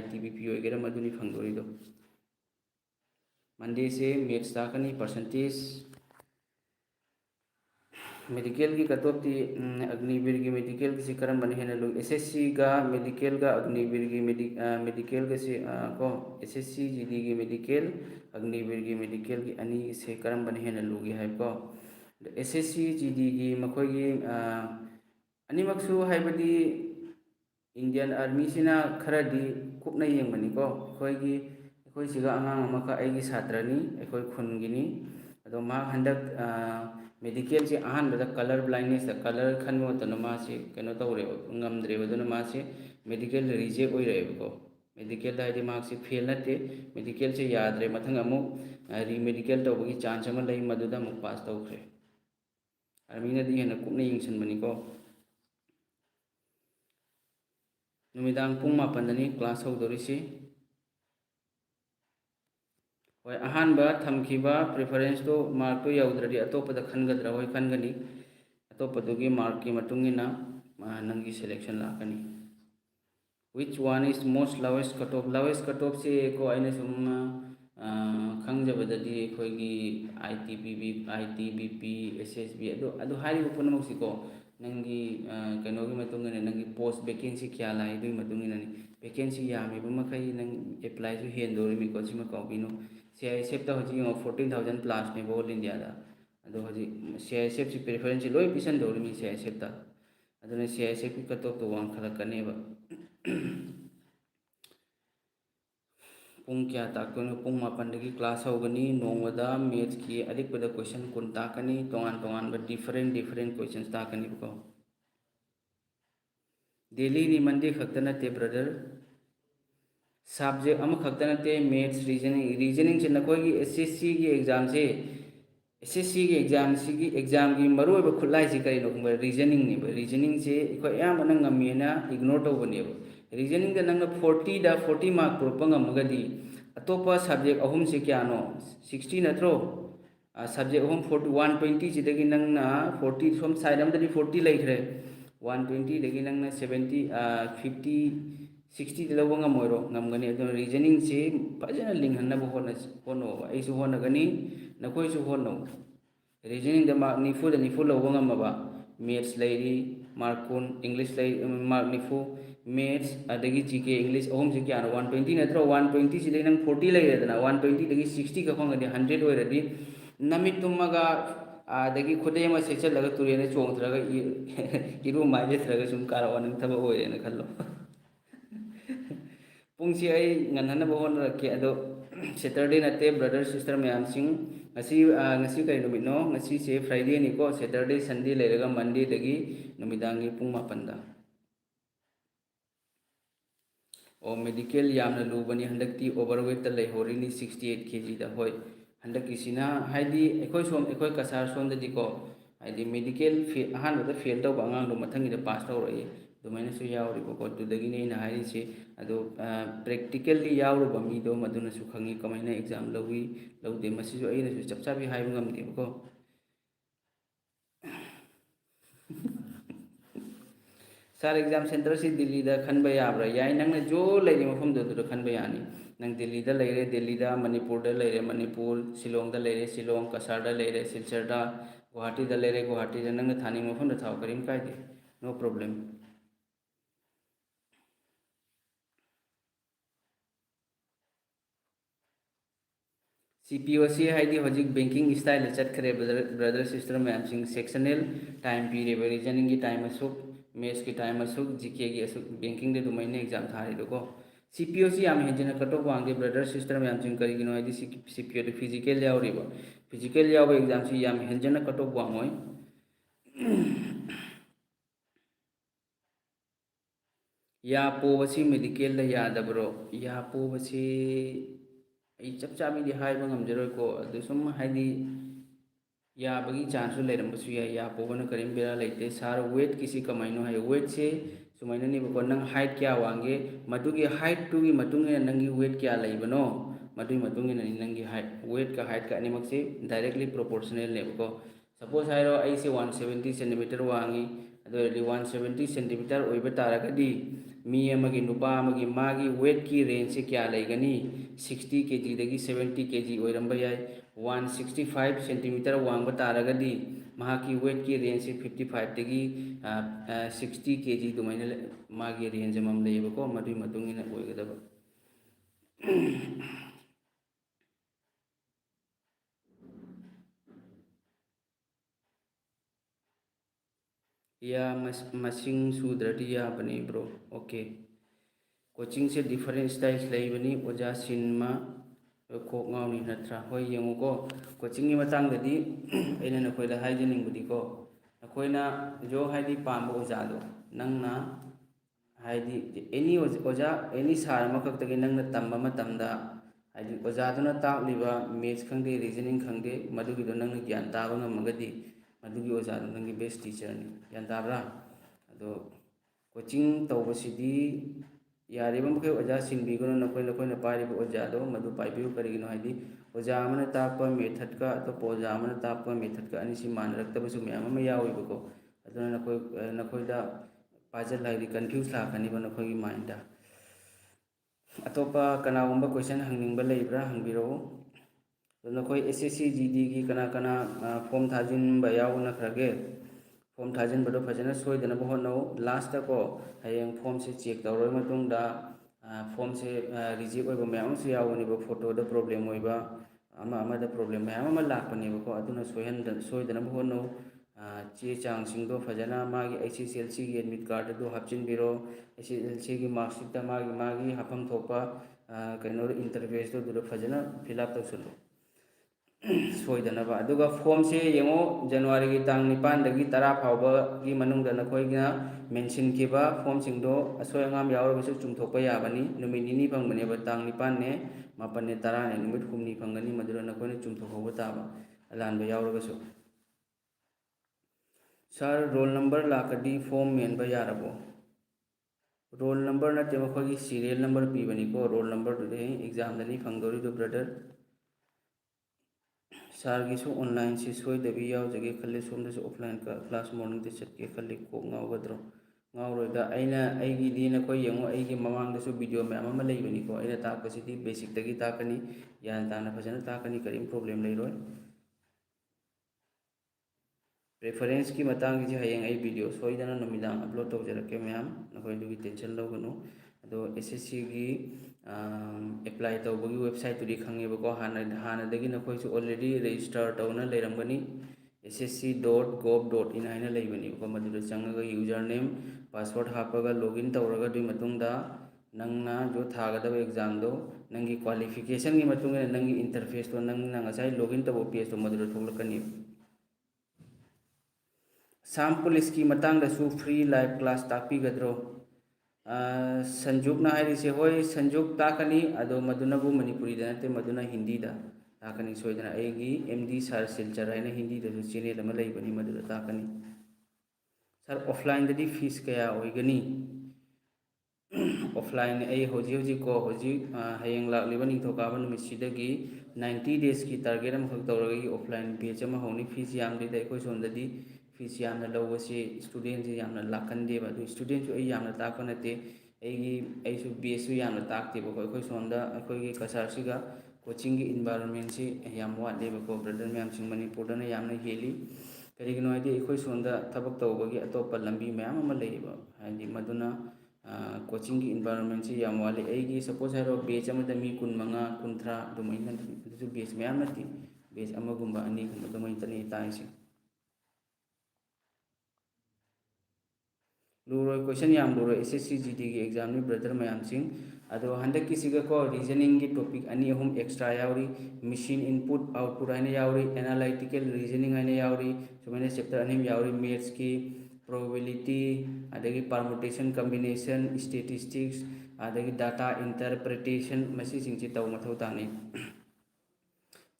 ITBP oigera maduni phangdorido Monday से maths ताकनी percentage medical की कटौती अग्निवीर की medical की करम बने हैं लोग SSC का मेडिकल का अग्निवीर की मेडिकल के से को SSC GD की मेडिकल अग्निवीर की मेडिकल की अनी से करम बने हैं लोग है को SSC GD की मखोई की अनी मक्सू है बदी इंडियन आर्मी सिना खरदी कुपना येंगबनी को खोई की अखोई सिगा आंगांग अमका आइगी छात्रनी अखोई खुनगिनी अदो मा हंदक मेडिकल से अहानबदा कलर ब्लाइंडनेस दा कलर खनबो तन मासे कनो तौरे ngamdre baduna मासे मेडिकल रिजेक्ट ओइरेबको मेडिकल दाइदि मार्क्स फेल नते मेडिकल से याद्रे मथंग अमु री मेडिकल तौबगी चांस अमा लई मदुदा अमु पास तौखरे आर्मी नदी हेन कुपना यिंगसनबनीको नुमिदांग पुंग मापनदनी क्लास हौदोरिसी होय अहानबा थमखिबा प्रेफरेंस तो मार्क तो याउद्रदि अतोपदा खनगद्रा होय खनगनी अतोपदुगी मार्क की मतुंगिना नंगी selection लाकनी which one is most lowest cut off से को आइने सुम खंगजबददी खोगी ITBP SSB अदो हारिबो पुनमक्सिको नंगी कनोगी मतुंगने नंगी पोस्ट वैकेंसी क्या लाई दुई मतुंगिननी वैकेंसी यामेबो मखै नंग अप्लाई सु हेंदोरिमी को सिमा कौबिनो CISF हजी 14,000 प्लस ने ऑल इंडिया अदो हजी CISF से प्रेफरेंस लोई पीसन दौरमी CISF अदुना CISF की कट ऑफ तो वांखलकनेब पुंग क्या ताकने पुंग मापन क्लास होगनी नोंगदा मैथ्स की अलिकपद क्वेश्चन कुन ताकनी तोंगान तोंगान डिफरेंट क्वेश्चन ताकनी को डेली नि मंडे खक्त नते ब्रदर सब्जेक्ट खक्त नते मैथ्स रीजनिंग से नखोगी SSC की एग्जाम से SSC की एग्जाम की मरुब खुलाई से कई नो रीजनिंग ने रीजनिंग से अयामन ngमेना इग्नोर तौबने रीजनिंग दा नंग 40 मार्क पुरपंगमगदी अतोप सब्जेक्ट अहम से क्या नो 60 नत्रो सब्जेक्ट अहम 120 सिदगी नंगना 40 सोम साइड अमदनी 40 लेखरे 120 दगी नंगना 70 50 60 लव ngमोरो ngमगनी अदो रीजनिंग से फजना लिंगहनब होनो ऐसु होनगनी नखोइसु होनो रीजनिंग दा मार्क निफु लव ngमबा मैथ्स लेरी मार्क कुन इंग्लिश ले मार्क निफु मैथ्स अदगी GK इंग्लिश अहम से क्या 120 नत्रो 120 सिदगी नंग 40 लेरेदना 120 दगी 60 का फंगदी 100 ओइरदी नमित तुमगा अदगी खुदे मा सेचलगा तुरेने चोंगथरगा इरु माइलेथरगा सुम कारवा नंग थबा ओइरेना खल्लो पुंगसी आई ngannhanaba honrake ado Saturday nate brother sister ma'am Singh ngasi kay numit no ngasi se Friday ni ko Saturday Sunday leiraga Monday dagi numidangi pung 8 da o medical yamna lubani handakti overweight ta lehorini 68 kg da hoi handaki sina haidi ekoi kasar som da diko haidi medical ahan da fail da bangang do mathangi da pass tawrai दुमैन सु यावरी को दुदगी ने high से अदो practically यावरो बमी दो मदुना सु खंगी कमाइना exam लवी लौदे मसिजु अइना सु चपचा भी HYBE ngमदे को सर एग्जाम सेंटर से दिल्ली दा खनबा याब्रा याय नंग जो लेनि मफम दो खनबा यानी नंग दिल्ली दा लेरे दिल्ली दा मणिपुर दा लेरे मणिपुर शिलोंग दा लेरे शिलोंग कसार दा लेरे सिलचर दा गुवाहाटी दा लेरे गुवाहाटी दा नंग थानी मफम दा थाव करिम कायदे नो प्रॉब्लम CPOC हाइदी हजिक बैंकिंग स्टाइल चटखरे ब्रदर सिस्टर मैम सिंह सेक्शनल टाइम पीरेब रीजनिंग की टाइम असुक मैथ्स की टाइम असुक GK की असुक बैंकिंग दे दुमैने एग्जाम थारिदोको CPOC याम हेंजना कटो वांगे ब्रदर सिस्टर मैम सिंह करिगिनो हाइदी CPO दे फिजिकल यावरिबो फिजिकल याव एग्जाम से याम हेंजना कटो वांगोय या पोबसी मेडिकल दा यादबरो या पोबसी चप चाबी हाइब ngमजरोको अदु सुम हाइदी याबगी चांस लेरमबसु या पोबन करीम बेरा लेते सार वेट किसी कमाइनो है वेट से सुमाइना नि बको नंग हाइट क्या वांगे मदुगी हाइट टू की मतुंगे नंगी वेट क्या लेबनो मदुई मतुंगे नंगी हाइट वेट का हाइट का अनिमक से डायरेक्टली प्रोपोर्शनल लेबको सपोज हाइरो आई से 170 सेंटीमीटर वांगी अदो 170 सेंटीमीटर ओइबा तारगदी मी अमगी नुपा अमगी मागी वेट की रेंज से क्या लेगनी 60 kg दगी 70 kg ओइरंबा याय 165 सेंटीमीटर वांग तारगदी महाकी वेट की रेंज से 55 दगी 60 kg दुमैना मागी रेंज मम लेबको मदुई मतुंगिना ओइगदब या मसिंग सुद्रदी या बनी ब्रो ओके कोचिंग से डिफरेंट स्टाइल्स लेबनी ओजा सिनमा कोक ngawni natra hoi yenguko coaching की मतंगददी अइना नखोइदा हाइजनिंगबुदीको नखोइना जो हाइदी पाम ओजादो नंगना हाइदी एनी ओजा एनी सार अमखक्तगी नंगना तंबा मतमदा हाइदी ओजादुना ताकलिबा मैथ्स खंगदे रीजनिंग खंगदे मदुगिदो नंगना ज्ञान ताबा ngमगदी मदुगी ओजादो नंगी बेस्ट टीचर नि ज्ञान ताब्रा अदो कोचिंग तौबसिदी यारिबम मखै ओजा सिंबिगुनो नखोइना पारिबो ओजादो मदु पाइबिउ करिगिनो हाइदी ओजा अमना ताकपा मेथड का तो ओजा अमना ताकपा मेथड का अनिसि मानरक्तबसु मयाम अमा यावइबको अदुना नखोइदा पाजल हाइदी कंफ्यूज लाखनिबा नखोइगी माइंडा अतोपा कनागुंबा क्वेश्चन हंगनिंगबा लेब्रा हंबिरो नखोइ SSC GD की कना फॉर्म थाजिनबा यावना खरगे फॉर्म थाजिनबदो फजना सोइदनबा होनो लास्ट को हयेंग फॉर्म से चेक तौरय मतुंगदा फॉर्म से रिजेक्ट ओइबा मयाम सु यावनिबा फोटो दा प्रॉब्लम ओइबा ꯑꯃꯗ ꯄ꯭ꯔꯣꯕ꯭ꯂꯦꯝ ꯃꯌꯥꯝ ꯑꯃ ꯂꯥꯛꯄꯅꯦꯕꯀꯣ, ꯑꯗꯨꯅ ꯁꯣꯏꯗꯅꯕ ꯍꯣꯠꯅꯧ꯫ ꯆꯦ ꯆꯥꯡꯁꯤꯡꯗꯣ ꯐꯖꯅ ꯃꯥꯒꯤ HSLCꯒꯤ ꯑꯦꯗꯃꯤꯠ ꯀꯥꯔꯗ ꯑꯗꯨ ꯍꯥꯞꯆꯤꯟꯕꯤꯔꯣ, HSLCꯒꯤ ꯃꯥꯔꯛꯁꯤꯠꯇ ꯃꯥꯒꯤ ꯍꯥꯞꯐꯝ ꯊꯣꯛꯄ ꯀꯩꯅꯣ ꯏꯟꯇꯔꯐꯦꯁꯇꯣ ꯑꯗꯨꯗ ꯐꯖꯅ ꯐꯤꯜ ꯑꯞ ꯇꯧꯁꯜꯂꯨ ꯁꯣꯏꯗꯅꯕ꯫ ꯑꯗꯨꯒ ꯐꯣꯝꯁꯦ ꯌꯦꯡꯉꯣ, ꯖꯅꯋꯥꯔꯤꯒꯤ ꯇꯥꯡ 9ꯗꯒꯤ 10 ꯐꯥꯎꯕꯒꯤ ꯃꯅꯨꯡꯗ ꯅꯈꯣꯏꯅ ꯃꯦꯟꯁꯤꯟꯈꯤꯕ ꯐꯣꯝꯁꯤꯡꯗꯣ ꯑꯁꯣꯏ ꯑꯉꯥꯝ ꯌꯥꯎꯔꯒꯁꯨ ꯆꯨꯝꯊꯣꯛꯄ ꯌꯥꯕꯅꯤ꯫ ꯅꯨꯃꯤꯠ 9 ꯐꯪꯕꯅꯦꯕ, ꯇꯥꯡ 9ꯅꯦ, 8ꯅꯦ, 10ꯅꯦ, ꯅꯨꯃꯤꯠ 5ꯅꯤ ꯐꯪꯒꯅꯤ꯫ ꯃꯗꯨꯗ ꯅꯈꯣꯏꯅ ꯆꯨꯝꯊꯣꯛꯍꯧꯕ ꯇꯥꯕ, ꯑꯂꯥꯟꯕ ꯌꯥꯎꯔꯒꯁꯨ꯫ ꯁꯥꯔ, ꯔꯣꯜ ꯅꯝꯕꯔ ꯂꯥꯛꯀꯗꯤ ꯐꯣꯝ ꯃꯦꯟꯕ ꯌꯥꯔꯕꯣ? ꯔꯣꯜ ꯅꯝꯕꯔ ꯅꯠꯇꯦ, ꯃꯈꯣꯏꯒꯤ ꯁꯤꯔꯤꯌꯦꯜ ꯅꯝꯕꯔ ꯄꯤꯕꯅꯤꯀꯣ, ꯔꯣꯜ ꯅꯝꯕꯔꯗꯨꯗꯤ ꯑꯦꯛꯖꯥꯝꯗꯅꯤ ꯐꯪꯗꯧꯔꯤꯗꯣ ꯕ꯭ꯔꯗꯔ꯫ ꯁꯥꯔꯒꯤꯁꯨ ꯑꯣꯟꯂꯥꯏꯟꯁꯤ ꯁꯣꯏꯗꯕꯤ ꯌꯥꯎꯖꯒꯦ ꯈꯜꯂꯤ, ꯁꯣꯝꯗꯁꯨ ꯑꯣꯐꯂꯥꯏन ꯀ꯭ꯂꯥꯁ ꯃꯣꯔꯅꯤꯡꯗ ꯆꯠꯀꯦ ꯈꯜꯂꯤ, ꯀꯣꯛ ꯉꯥꯎꯒꯗ꯭ꯔꯣ? ꯉꯥꯎꯔꯣꯏꯗ꯫ ꯑꯩꯒꯤꯗꯤ ꯅꯈꯣꯏ ꯌꯦꯡꯉꯣ, ꯑꯩꯒꯤ ꯃꯃꯥꯡꯗꯁꯨ ꯚꯤꯗꯤꯑꯣ ꯃꯌꯥꯝ ꯑꯃ ꯂꯩꯕꯅꯤꯀꯣ꯫ ꯑꯩꯅ ꯇꯥꯛꯄꯁꯤꯗꯤ ꯕꯦꯁꯤꯛꯇꯒꯤ ꯇꯥꯛꯀꯅꯤ, ꯒ꯭ꯌꯥꯟ ꯇꯥꯅ ꯐꯖꯅ ꯇꯥꯛꯀꯅꯤ, ꯀꯔꯤꯝ ꯄ꯭ꯔꯣꯕ꯭ꯂꯦꯝ ꯂꯩꯔꯣꯏ꯫ ꯄ꯭ꯔꯦꯐꯔꯦꯟꯁꯀꯤ ꯃꯇꯥꯡꯒꯤꯁꯤ ꯍꯌꯦꯡ ꯑꯩ ꯚꯤꯗꯤꯑꯣ ꯁꯣꯏꯗꯅ ꯅꯨꯃꯤꯗꯥꯡ ꯑꯞꯂꯣꯗ ꯇꯧꯖꯔꯛꯀꯦ ꯃꯌꯥꯝ, ꯅꯈꯣꯏ ꯑꯗꯨꯒꯤ ꯇꯦꯟꯁꯟ ꯂꯧꯒꯅꯨ꯫ ꯑꯗꯣ SSCꯒꯤ ꯑꯦꯄ꯭ꯂꯥꯏ ꯇꯧꯕꯒꯤ ꯋꯦꯕꯁꯥꯏꯠꯇꯨꯗꯤ ꯈꯪꯉꯦꯕꯀꯣ, ꯍꯥꯟꯅꯗꯒꯤ ꯅꯈꯣꯏꯁꯨ ꯑꯣꯜꯔꯦꯗꯤ ꯔꯦꯖꯤꯁꯇꯔ ꯇꯧꯅ ꯂꯩꯔꯝꯒꯅꯤ꯫ ssc.gov.in ꯍꯥꯏꯅ ꯂꯩꯕꯅꯦꯕꯀꯣ, ꯃꯗꯨꯗ ꯆꯪꯉꯒ ꯌꯨꯖꯔ ꯅꯦꯝ ꯄꯥꯁꯋꯥꯔꯗ ꯍꯥꯞꯄꯒ ꯂꯣꯒꯏꯟ ꯇꯧꯔꯒ ꯑꯗꯨꯒꯤ ꯃꯇꯨꯡꯗ ꯅꯪꯅ ꯊꯥꯒꯗꯕ ꯑꯦꯛꯖꯥꯝꯗꯣ ꯅꯪꯒꯤ ꯀ꯭ꯋꯥꯂꯤꯐꯤꯀꯦꯁꯟꯒꯤ ꯃꯇꯨꯡ ꯏꯟꯅ ꯅꯪꯒꯤ ꯏꯟꯇꯔꯐꯦꯁꯇꯣ, ꯅꯪꯅ ꯉꯁꯥꯏ ꯂꯣꯒꯏꯟ ꯇꯧꯕ ꯄꯦꯖꯇꯣ ꯃꯗꯨꯗ ꯊꯣꯛꯂꯛꯀꯅꯤ꯫ ꯑꯁꯥꯝ ꯄꯨꯂꯤꯁꯀꯤ ꯃꯇꯥꯡꯗꯁꯨ ꯐ꯭ꯔꯤ ꯂꯥꯏꯚ ꯀ꯭ꯂꯥꯁ ꯇꯥꯛꯄꯤꯒꯗ꯭ꯔꯣ? ꯁꯟꯖꯨꯛꯅ ꯍꯥꯏꯔꯤꯁꯦ, ꯍꯣꯏ ꯁꯟꯖꯨꯛ ꯇꯥꯛꯀꯅꯤ, ꯑꯗꯣ ꯃꯗꯨꯅꯕꯨ ꯃꯅꯤꯄꯨꯔꯤꯗ ꯅꯠꯇꯦ, ꯃꯗꯨꯅ ꯍꯤꯟꯗꯤꯗ ꯇꯥꯛꯀꯅꯤ ꯁꯣꯏꯗꯅ꯫ ꯑꯩꯒꯤ MD ꯁꯥꯔ ꯁꯤꯜꯆꯔ ꯍꯥꯏꯅ ꯍꯤꯟꯗꯤꯗꯁꯨ ꯆꯦꯅꯦꯜ ꯑꯃ ꯂꯩꯕꯅꯤ, ꯃꯗꯨꯗ ꯇꯥꯛꯀꯅꯤ꯫ ꯁꯥꯔ, ꯑꯣꯐꯂꯥꯏꯟꯗꯗꯤ ꯐꯤꯁ ꯀꯌꯥ ꯑꯣꯏꯒꯅꯤ? ꯑꯣꯐꯂꯥꯏꯟ ꯑꯩ ꯍꯧꯖꯤꯛ ꯍꯌꯦꯡ ꯂꯥꯛꯂꯤꯕ ꯅꯤꯡꯊꯧꯀꯥꯕ ꯅꯨꯃꯤꯠꯁꯤꯗꯒꯤ 90 ꯗꯦꯖꯀꯤ ꯇꯥꯔꯒꯦꯠ ꯑꯃꯈꯛ ꯇꯧꯔꯒ ꯑꯩꯒꯤ ꯑꯣꯐꯂꯥꯏꯟ ꯕꯦꯆ ꯑꯃ ꯍꯧꯅꯤ꯫ ꯐꯤꯁ ꯌꯥꯝꯗ꯭ꯔꯤꯗ ꯑꯩꯈꯣꯏ ꯁꯣꯝꯗꯗꯤ, ꯐꯤꯁ ꯌꯥꯝꯅ ꯂꯧꯕꯁꯤ ꯏꯁꯇꯨꯗꯦꯟꯁꯤ ꯌꯥꯝꯅ ꯂꯥꯛꯀꯟꯗꯦꯕ꯫ ꯑꯗꯨ ꯏꯁꯇꯨꯗꯦꯟꯁꯨ ꯑꯩ ꯌꯥꯝꯅ ꯇꯥꯛꯄ ꯅꯠꯇꯦ, ꯑꯩꯁꯨ ꯕꯦꯆꯁꯨ ꯌꯥꯝꯅ ꯇꯥꯛꯇꯦꯕꯀꯣ꯫ ꯑꯩꯈꯣই ꯁꯣꯝꯗ ꯑꯩꯈꯣꯏꯒꯤ ꯀꯁꯥꯔꯁꯤꯒ ꯀꯣꯆꯤꯡꯒꯤ ꯏꯟꯚꯥꯏꯔꯣꯟꯃꯦꯟꯁꯤ ꯌꯥꯝ ꯋꯥꯠꯂꯦꯕꯀꯣ ꯕ꯭ꯔꯗꯔ ꯃꯌꯥꯝꯁꯤꯡ, ꯃꯅꯤꯄꯨꯔꯗꯅ ꯌꯥꯝꯅ ꯍꯦꯜꯂꯤ꯫ ꯀꯔꯤꯒꯤꯅꯣ ꯍꯥꯏꯗꯤ ꯑꯩꯈꯣꯏ ꯁꯣꯝꯗ ꯊꯕꯛ ꯇꯧꯕꯒꯤ ꯑꯇꯣꯞꯄ ꯂꯝꯕꯤ ꯃꯌꯥꯝ ꯑꯃ ꯂꯩꯌꯦꯕ, ꯍꯥꯏꯗꯤ ꯃꯗꯨꯅ ꯀꯣꯆꯤꯡꯒꯤ ꯏꯟꯚꯥꯏꯔꯣꯟꯃꯦꯟꯁꯤ ꯌꯥꯝ ꯋꯥꯠꯂꯤ꯫ ꯑꯩꯒꯤ ꯁꯄꯣꯁ ꯍꯥꯏꯔꯣ, ꯕꯦꯆ ꯑꯃꯗ ꯃꯤ 15, 30 ꯑꯗꯨꯃꯥꯏꯅ, ꯑꯗꯨꯁꯨ ꯕꯦꯆ ꯃꯌꯥꯝ ꯅꯠꯇꯦ, ꯕꯦꯆ ꯑꯃꯒꯨꯝꯕ, ꯑꯅꯤꯒꯨꯝꯕ ꯑꯗꯨꯃꯥꯏꯅ ꯇꯥꯛꯏꯁꯦ꯫ ꯂꯨꯔꯣꯏ, ꯀꯣꯏꯁꯟ ꯌꯥꯝ ꯂꯨꯔꯣꯏ, SSC GDꯒꯤ ꯑꯦꯛꯖꯥꯝꯅꯤ ꯕ꯭ꯔꯗꯔ ꯃꯌꯥꯝꯁꯤꯡ꯫ ꯑꯗꯣ ꯍꯟꯗꯛꯀꯤꯁꯤꯒꯀꯣ ꯔꯤꯖꯅꯤꯡꯒꯤ ꯇꯣꯄꯤꯛ 2-3 ꯑꯦꯛꯁꯇ꯭ꯔꯥ ꯌꯥꯎꯔꯤ, ꯃꯦꯁꯤꯟ ꯏꯟꯄꯨꯠ ꯑꯥꯎꯠꯄꯨꯠ ꯍꯥꯏꯅ ꯌꯥꯎꯔꯤ, ꯑꯦꯅꯥꯂꯥꯏꯇꯤꯀꯦꯜ ꯔꯤꯖꯅꯤꯡ ꯍꯥꯏꯅ ꯌꯥꯎꯔꯤ, ꯁꯨꯃꯥꯏꯅ ꯆꯦꯞꯇꯔ 2 ꯌꯥꯎꯔꯤ꯫ ꯃꯦꯠꯁꯀꯤ ꯄ꯭ꯔꯣꯕꯦꯕꯤꯂꯤꯇꯤ, ꯑꯗꯒꯤ ꯄꯥꯔꯃꯨꯇꯦꯁꯟ ꯀꯝꯕꯤꯅꯦꯁꯟ, ꯁ꯭ꯇꯦꯇꯤꯁꯇꯤꯛꯁ, ꯑꯗꯒꯤ ꯗꯥꯇꯥ ꯏꯟꯇꯔꯄ꯭ꯔꯤꯇꯦꯁꯟ, ꯃꯁꯤꯁꯤꯡꯁꯤ ꯇꯧ ꯃꯊꯧ ꯇꯥꯅꯤ꯫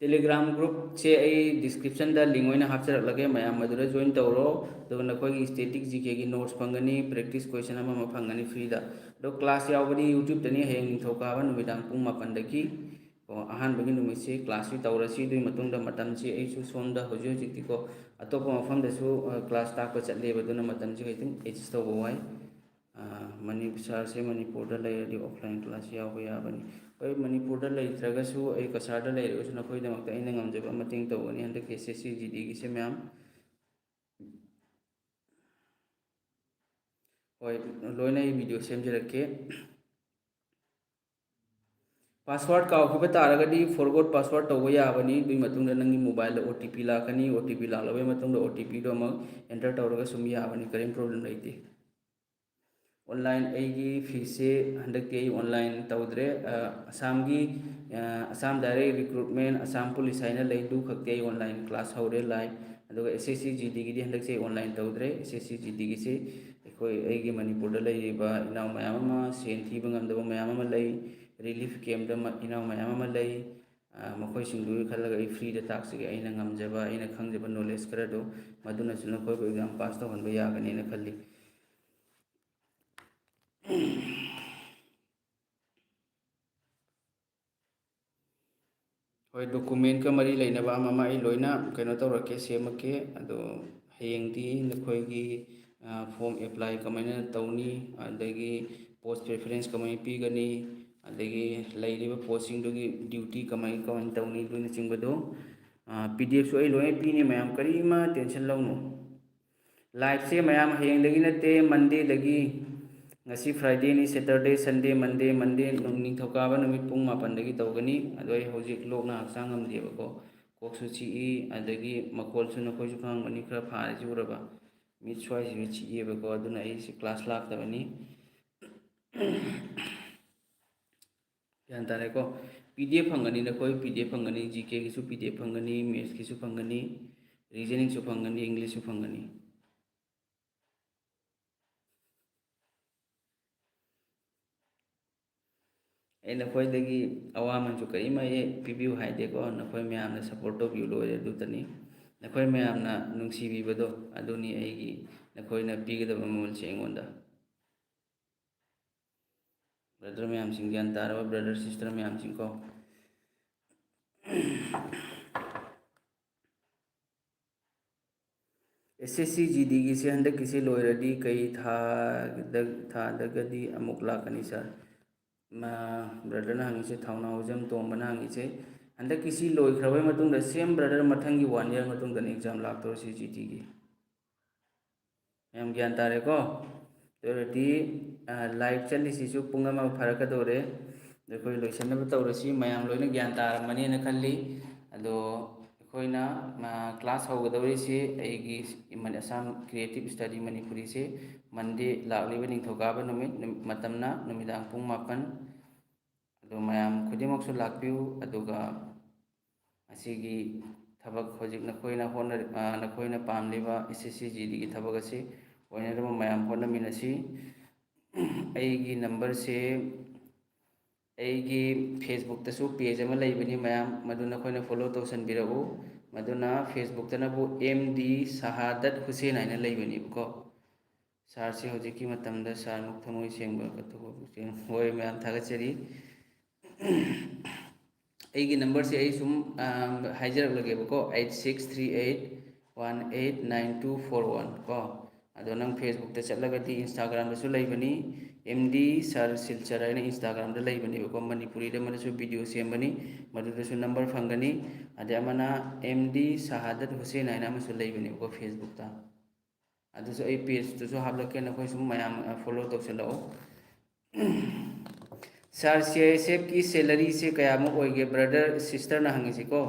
ꯇꯦꯂꯤꯒ꯭ꯔꯥꯝ ꯒ꯭ꯔꯨꯞꯁꯦ ꯑꯩ ꯗꯤꯁꯀ꯭ꯔꯤꯞꯁꯟꯗ ꯂꯤꯡ ꯑꯣꯏꯅ ꯍꯥꯞꯆꯔꯛꯂꯒꯦ, ꯃꯌꯥꯝ ꯃꯗꯨꯗ ꯖꯣꯏꯟ ꯇꯧꯔꯣ꯫ ꯑꯗꯨꯒ ꯅꯈꯣꯏꯒꯤ ꯁ꯭ꯇꯦꯇꯤꯛ GKꯒꯤ ꯅꯣꯠꯁ ꯐꯪꯒꯅꯤ, ꯄ꯭ꯔꯦꯛꯇꯤꯁ ꯀꯣꯏꯁꯟ ꯑꯃ ꯐꯪꯒꯅꯤ ꯐ꯭ꯔꯤꯗ꯫ ꯑꯗꯣ ꯀ꯭ꯂꯥꯁ ꯌꯥꯎꯕꯗꯤ ꯌꯨꯇ꯭ꯌꯨꯕꯇꯅꯤ, ꯍꯌꯦꯡ ꯅꯤꯡꯊꯧꯀꯥꯕ ꯅꯨꯃꯤꯗꯥꯡ ꯄꯨꯡ 8ꯗꯒꯤ ꯑꯍꯥꯟꯕꯒꯤ ꯅꯨꯃꯤꯠꯁꯤ ꯀ꯭ꯂꯥꯁꯁꯤ ꯇꯧꯔꯁꯤ꯫ ꯑꯗꯨꯒꯤ ꯃꯇꯨꯡꯗ ꯃꯇꯝꯁꯤ ꯑꯩꯁꯨ ꯁꯣꯝꯗ ꯍꯧꯖꯤꯛꯇꯤꯀꯣ ꯑꯇꯣꯞꯄ ꯃꯐꯝꯗꯁꯨ ꯀ꯭ꯂꯥꯁ ꯇꯥꯛꯄ ꯆꯠꯂꯦꯕ, ꯑꯗꯨꯅ ꯃꯇꯝꯁꯤ ꯈꯤꯇꯪ ꯑꯦꯗꯖꯁ ꯇꯧꯕ ꯋꯥꯏ꯫ ꯁꯥꯔꯁꯦ ꯃꯅꯤꯄꯨꯔꯗ ꯂꯩꯔꯗꯤ ꯑꯣꯐꯂꯥꯏꯟ ꯀ꯭ꯂꯥꯁ ꯌꯥꯎꯕ ꯌꯥꯕꯅꯤ꯫ ꯍꯣꯏ, ꯃꯅꯤꯄꯨꯔꯗ ꯂꯩꯇ꯭ꯔꯒꯁꯨ ꯑꯩ ꯀꯁꯥꯔꯗ ꯂꯩꯔꯒꯁꯨ ꯅꯈꯣꯏꯒꯤꯗꯃꯛꯇ ꯑꯩꯅ ꯉꯝꯖꯕ ꯃꯇꯦꯡ ꯇꯧꯒꯅꯤ ꯍꯟꯗꯛꯀꯤ SSC GDꯒꯤꯁꯦ ꯃꯌꯥꯝ꯫ ꯍꯣꯏ, ꯂꯣꯏꯅ ꯑꯩ ꯚꯤꯗꯤꯑꯣ ꯁꯦꯝꯖꯔꯛꯀꯦ꯫ ꯄꯥꯁꯋꯥꯔꯗ ꯀꯥꯎꯈꯤꯕ ꯇꯥꯔꯒꯗꯤ ꯐꯣꯔꯒꯣꯠ ꯄꯥꯁꯋꯥꯔꯗ ꯇꯧꯕ ꯌꯥꯕꯅꯤ꯫ ꯑꯗꯨꯒꯤ ꯃꯇꯨꯡꯗ ꯅꯪꯒꯤ ꯃꯣꯕꯥꯏꯜꯗ OTP ꯂꯥꯛꯀꯅꯤ, OTP ꯂꯥꯛꯂꯕꯒꯤ ꯃꯇꯨꯡꯗ OTPꯗꯣ ꯑꯃꯨꯛ ꯑꯦꯟꯇꯔ ꯇꯧꯔꯒ ꯁꯨꯝ ꯌꯥꯕꯅꯤ, ꯀꯔꯤꯝ ꯄ꯭ꯔꯣꯕ꯭ꯂꯦꯝ ꯂꯩꯇꯦ꯫ ꯑꯣꯟꯂꯥꯏꯟ ꯑꯩꯒꯤ ꯐꯤꯁꯁꯦ ꯍꯟꯗꯛꯇꯤ ꯑꯩ ꯑꯣꯟꯂꯥꯏꯟ ꯇꯧꯗ꯭ꯔꯦ꯫ Assam direct recruitment, Assam police ꯍꯥꯏꯅ ꯂꯩ, ꯑꯗꯨ ꯈꯛꯇꯤ ꯑꯩ ꯑꯣꯟꯂꯥꯏꯟ ꯀ꯭ꯂꯥꯁ ꯍꯧꯔꯦ ꯂꯥꯏꯚ꯫ ꯑꯗꯨꯒ SSC GDꯒꯤꯗꯤ ꯍꯟꯗꯛꯁꯦ ꯑꯩ ꯑꯣꯟꯂꯥꯏꯟ ꯇꯧꯗ꯭ꯔꯦ꯫ SSC GDꯒꯤꯁꯤ ꯑꯩꯒꯤ ꯃꯅꯤꯄꯨꯔꯗ ꯂꯩꯔꯤꯕ ꯏꯅꯥꯎ ꯃꯌꯥꯝ ꯑꯃ, ꯁꯦꯟ ꯊꯤꯕ ꯉꯝꯗꯕ ꯃꯌꯥꯝ ꯑꯃ ꯂꯩ, ꯔꯤꯂꯤꯐ ꯀꯦꯝꯞꯗ ꯏꯅꯥꯎ ꯃꯌꯥꯝ ꯑꯃ ꯂꯩ, ꯃꯈꯣꯏꯁꯤꯡꯗꯨꯒꯤ ꯈꯜꯂꯒ ꯑꯩ ꯐ꯭ꯔꯤꯗ ꯇꯥꯛꯆꯒꯦ꯫ ꯑꯩꯅ ꯉꯝꯖꯕ, ꯑꯩꯅ ꯈꯪꯖꯕ ꯅꯣꯂꯦꯖ ꯈꯔꯗꯣ, ꯃꯗꯨꯅꯁꯨ ꯅꯈꯣꯏꯕꯨ ꯑꯦꯛꯖꯥꯝ ꯄꯥꯁ ꯇꯧꯍꯟꯕ ꯌꯥꯒꯅꯤꯅ ꯈꯜꯂꯤ꯫ ꯍꯣꯏ, ꯗꯣꯀꯨꯃꯦꯟꯒ ꯃꯔꯤ ꯂꯩꯅꯕ ꯑꯃ ꯑꯩ ꯂꯣꯏꯅ ꯀꯩꯅꯣ ꯇꯧꯔꯛꯀꯦ, ꯁꯦꯝꯃꯛꯀꯦ꯫ ꯑꯗꯣ ꯍꯌꯦꯡꯗꯤ ꯅꯈꯣꯏꯒꯤ ꯐꯣꯝ ꯑꯦꯄ꯭ꯂꯥꯏ ꯀꯃꯥꯏꯅ ꯇꯧꯅꯤ, ꯑꯗꯒꯤ ꯄꯣꯁ ꯄ꯭ꯔꯦꯐꯔꯦꯟꯁ ꯀꯃꯥꯏꯅ ꯄꯤꯒꯅꯤ, ꯑꯗꯒꯤ ꯂꯩꯔꯤꯕ ꯄꯣꯁꯁꯤꯡꯗꯨꯒꯤ ꯗ꯭ꯌꯨꯇꯤ ꯀꯃꯥꯏ ꯇꯧꯅꯤ, ꯑꯗꯨꯅꯆꯤꯡꯕꯗꯣ PDF ꯁꯨ ꯑꯩ ꯂꯣꯏꯅ ꯄꯤꯅꯤ ꯃꯌꯥꯝ, ꯀꯔꯤꯃ ꯇꯦꯟꯁꯟ ꯂꯧꯅꯨ꯫ ꯂꯥꯏꯚꯁꯦ ꯃꯌꯥꯝ ꯍꯌꯦꯡꯗꯒꯤ ꯅꯠꯇꯦ, ꯃꯟꯗꯦꯗꯒꯤ ngasi Friday ni Saturday Sunday Monday ningthaukaba numit pung 8 tꯧgani ado ai hojik lokna haksang ngamdebako koksu chi adagi makolsu nakoisu khangani khara phare juraba mit swai si chi ebako aduna ai si class laktabani yan tare ko PDF phangani nakoi PDF phangani GK kisu PDF phangani maths kisu phangani reasoning su phangani English su phangani नखोदगी अवामन कई पीबू हाइदेको नखोई ma'am support तौबू लोरे अदुतनी नखोई ma'am नुंसीबीबदो अदुनी अइगी नखोइना पीगदब ममलसे अइंगोंदा brother ma'am Singh ग्यान तारबा brother sister ma'am Singh को SSC GD की से हंदक किसी लोयरदी कई थादगदी अमुक लाकनी sir brother ना हंगी से थाउना होजम तोंबना हंगी से हंदक किसी लोयख्रबय मतुंग सेम ब्रदर मथंगी 1 ईयर मतुंग दन एग्जाम लाक्तो सी GT की मैम ज्ञान तारे को तोरदी लाइव चली सिसु पुंगा मा फरकदोरे देखोय लोइसनब तौरसी मैम लोइना ज्ञान तारमनी न खल्ली अदो अखोइना क्लास होगदवरी से एगी मन असम क्रिएटिव स्टडी मणिपुरी से मंडे लाक्लिबा निंथौकाबा नुमित मतमना नुमिदांग पुंग 8 अदो मैम खुदिमकसु लाक्पिउ अदुगा असिगी थबक होजिक नखोइना होना नखोइना पामलिबा SSC GD की थबक असे ओइनरम मैम होना मिनसी एगी नंबर से एगी फेसबुक तसु पेज अमा लैबनी मैम मदुना खोइना फॉलो तौसनबिरउ मदुना फेसबुक तनबु MD शहादत हुसैन आइना लैबनी को सार से होजिकी मतमदा सार मुक थमोय सेंबा कथो होय मैम थागचरी एगी नंबर से आई सुम हाइजरक लगेबको 8638189241 को अदो नंग फेसबुक ते चलगदी इंस्टाग्राम दसु लैबनी MD सर सिलचर आइना इंस्टाग्राम दा लैबनी को मणिपुरी दा मनसु वीडियो सेमबनी मदुदसु नंबर फंगनी अदे अमना MD शहादत हुसैन आइना मसु लैबनी को फेसबुक ता अदुसु आई पेज तसु हाबलके नखोय सुम मयाम फॉलो तौसलाओ सर CISF की सैलरी से कयामुक होइगे ब्रदर सिस्टर ना हंगी को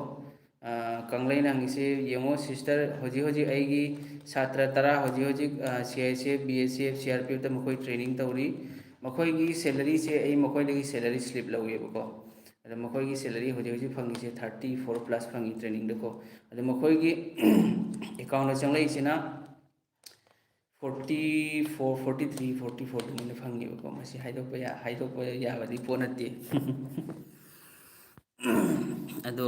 कंगलई ना हंगी येमो सिस्टर होजी होजी आइगी छात्र तरा होजी होजी CISF BSF CRPF ता मखोय ट्रेनिंग तौरी मखोय की सैलरी से आई मखोय लगी सैलरी स्लिप लौएबको अद मखोय की सैलरी होजी होजी फंगी से 34 प्लस फंगी ट्रेनिंग दको अद मखोय की अकाउंट चंगलई सिना 44 43 44 दुमने फंगेबको मसी हाइदोप याबदी पोनते अदो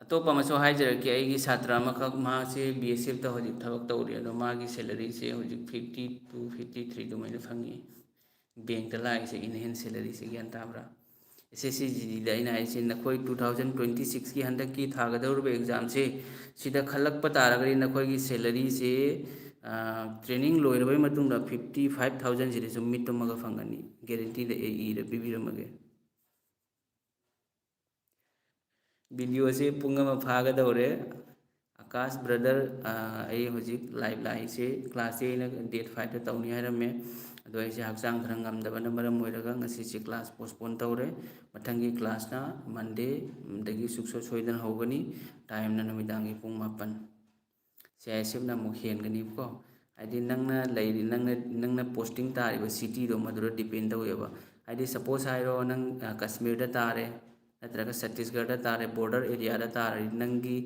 अतोपा मसो हाइजरके आइगी छात्र अमखक मासे BSF ता होजिक थबक तौरी अदो मागी सैलरी से होजिक 52 53 दुमने फंगी बैंक ता लाइसे इन हैंड सैलरी से ज्ञान ताबरा SSC GD दा इन आइसे नखोय 2026 की हंदक की थागदौरब एग्जाम से सिदा खलक पतारगरी नखोय की सैलरी से ट्रेनिंग लोइरबई मतुंगदा 55,000 सिदे सुम मिटमगा फंगनी गारंटी दा ईरे बिबिरमगे वीडियो से पुंगमा फागदौरे आकाश ब्रदर आई होजिक लाइव लाइसे क्लास से डेट 5 ता तौनी हारमे अदो ऐसे हक्सांग खरा ngamdabana maram oiraga ngasi si class postpone तौरे मथंगी क्लास ना मंडे दगी सुक्सो सोइदन होगनी टाइम ना नुमिदांगी पुंग 8 CISF ना मुख हेनगनी को आदि नंगना पोस्टिंग तारिबा सिटी दो मदुरा डिपेंड तौएबा आदि सपोज हाइरो नंग कश्मीर दा तारे नत्रगा छत्तीसगढ़ तारे बॉर्डर एरिया तारे नंगी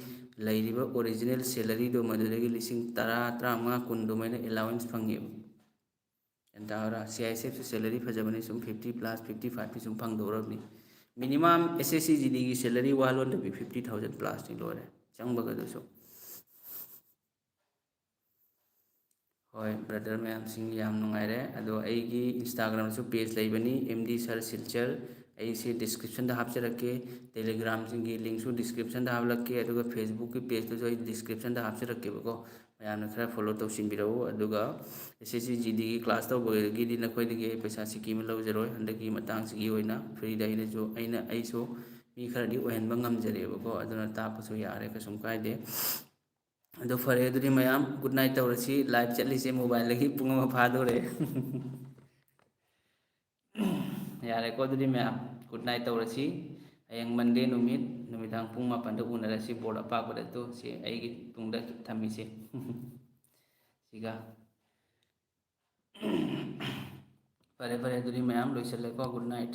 लैरिबा ओरिजिनल सैलरी दो मदुरगी 10 15 10 दुमैना अलाउंस फंगेब एंतावरा CISF सैलरी फजबनी सुम 50 प्लस 55 की सुम फंगदौरबनी मिनिमम SSC GD की सैलरी वालोन भी 50,000 प्लस नि लोरे चंगबगदसो होय ब्रदर मैम सिंह याम नुंगाइरे अदो आइगी इंस्टाग्राम सु पेज लैबनी MD सर सिलचर ऐसे डिस्क्रिप्शन दा हापचरके टेलीग्राम सिंगी लिंक सु डिस्क्रिप्शन दा हाबलके अदुगा फेसबुक की पेज तो जो डिस्क्रिप्शन दा हापचरकेबको मैम खरा फॉलो तौसिनबिरऊ अदुगा SSC GD की क्लास तौबगी नखोइदगी पैसा सिकीम लौजरोय हंदकी मतंग सिगी होइना फ्री दाइना जो अइना आइसो मी खरदी ओहनबा ngamjarebako aduna tapsu yare kasum kaide अदो फरे अदुदी मयाम गुड नाइट तौरसी लाइव चली से मोबाइल लगी पुंग मा फादोरे ꯌꯥꯔꯦꯀꯣ ꯑꯗꯨꯗꯤ ꯃꯌꯥꯝ ꯒꯨꯗ ꯅꯥꯏꯠ ꯇꯧꯔꯁꯤ ꯍꯌꯦꯡ ꯃꯟꯗꯦ ꯅꯨꯃꯤꯗꯥꯡ ꯄꯨꯡ 4ꯗ ꯎꯅꯔꯁꯤ ꯕꯣꯔꯗ ꯑꯄꯥꯛꯄꯗ ꯑꯗꯨ ꯁꯤ ꯑꯩꯒꯤ ꯇꯨꯡꯗ ꯊꯝꯃꯤꯁꯦ ꯁꯤꯒ ꯐꯔꯦ ꯐꯔꯦ ꯑꯗꯨꯗꯤ ꯃꯌꯥꯝ ꯂꯣꯏꯁꯤꯜꯂꯦꯀꯣ ꯒꯨꯗ ꯅꯥꯏꯠ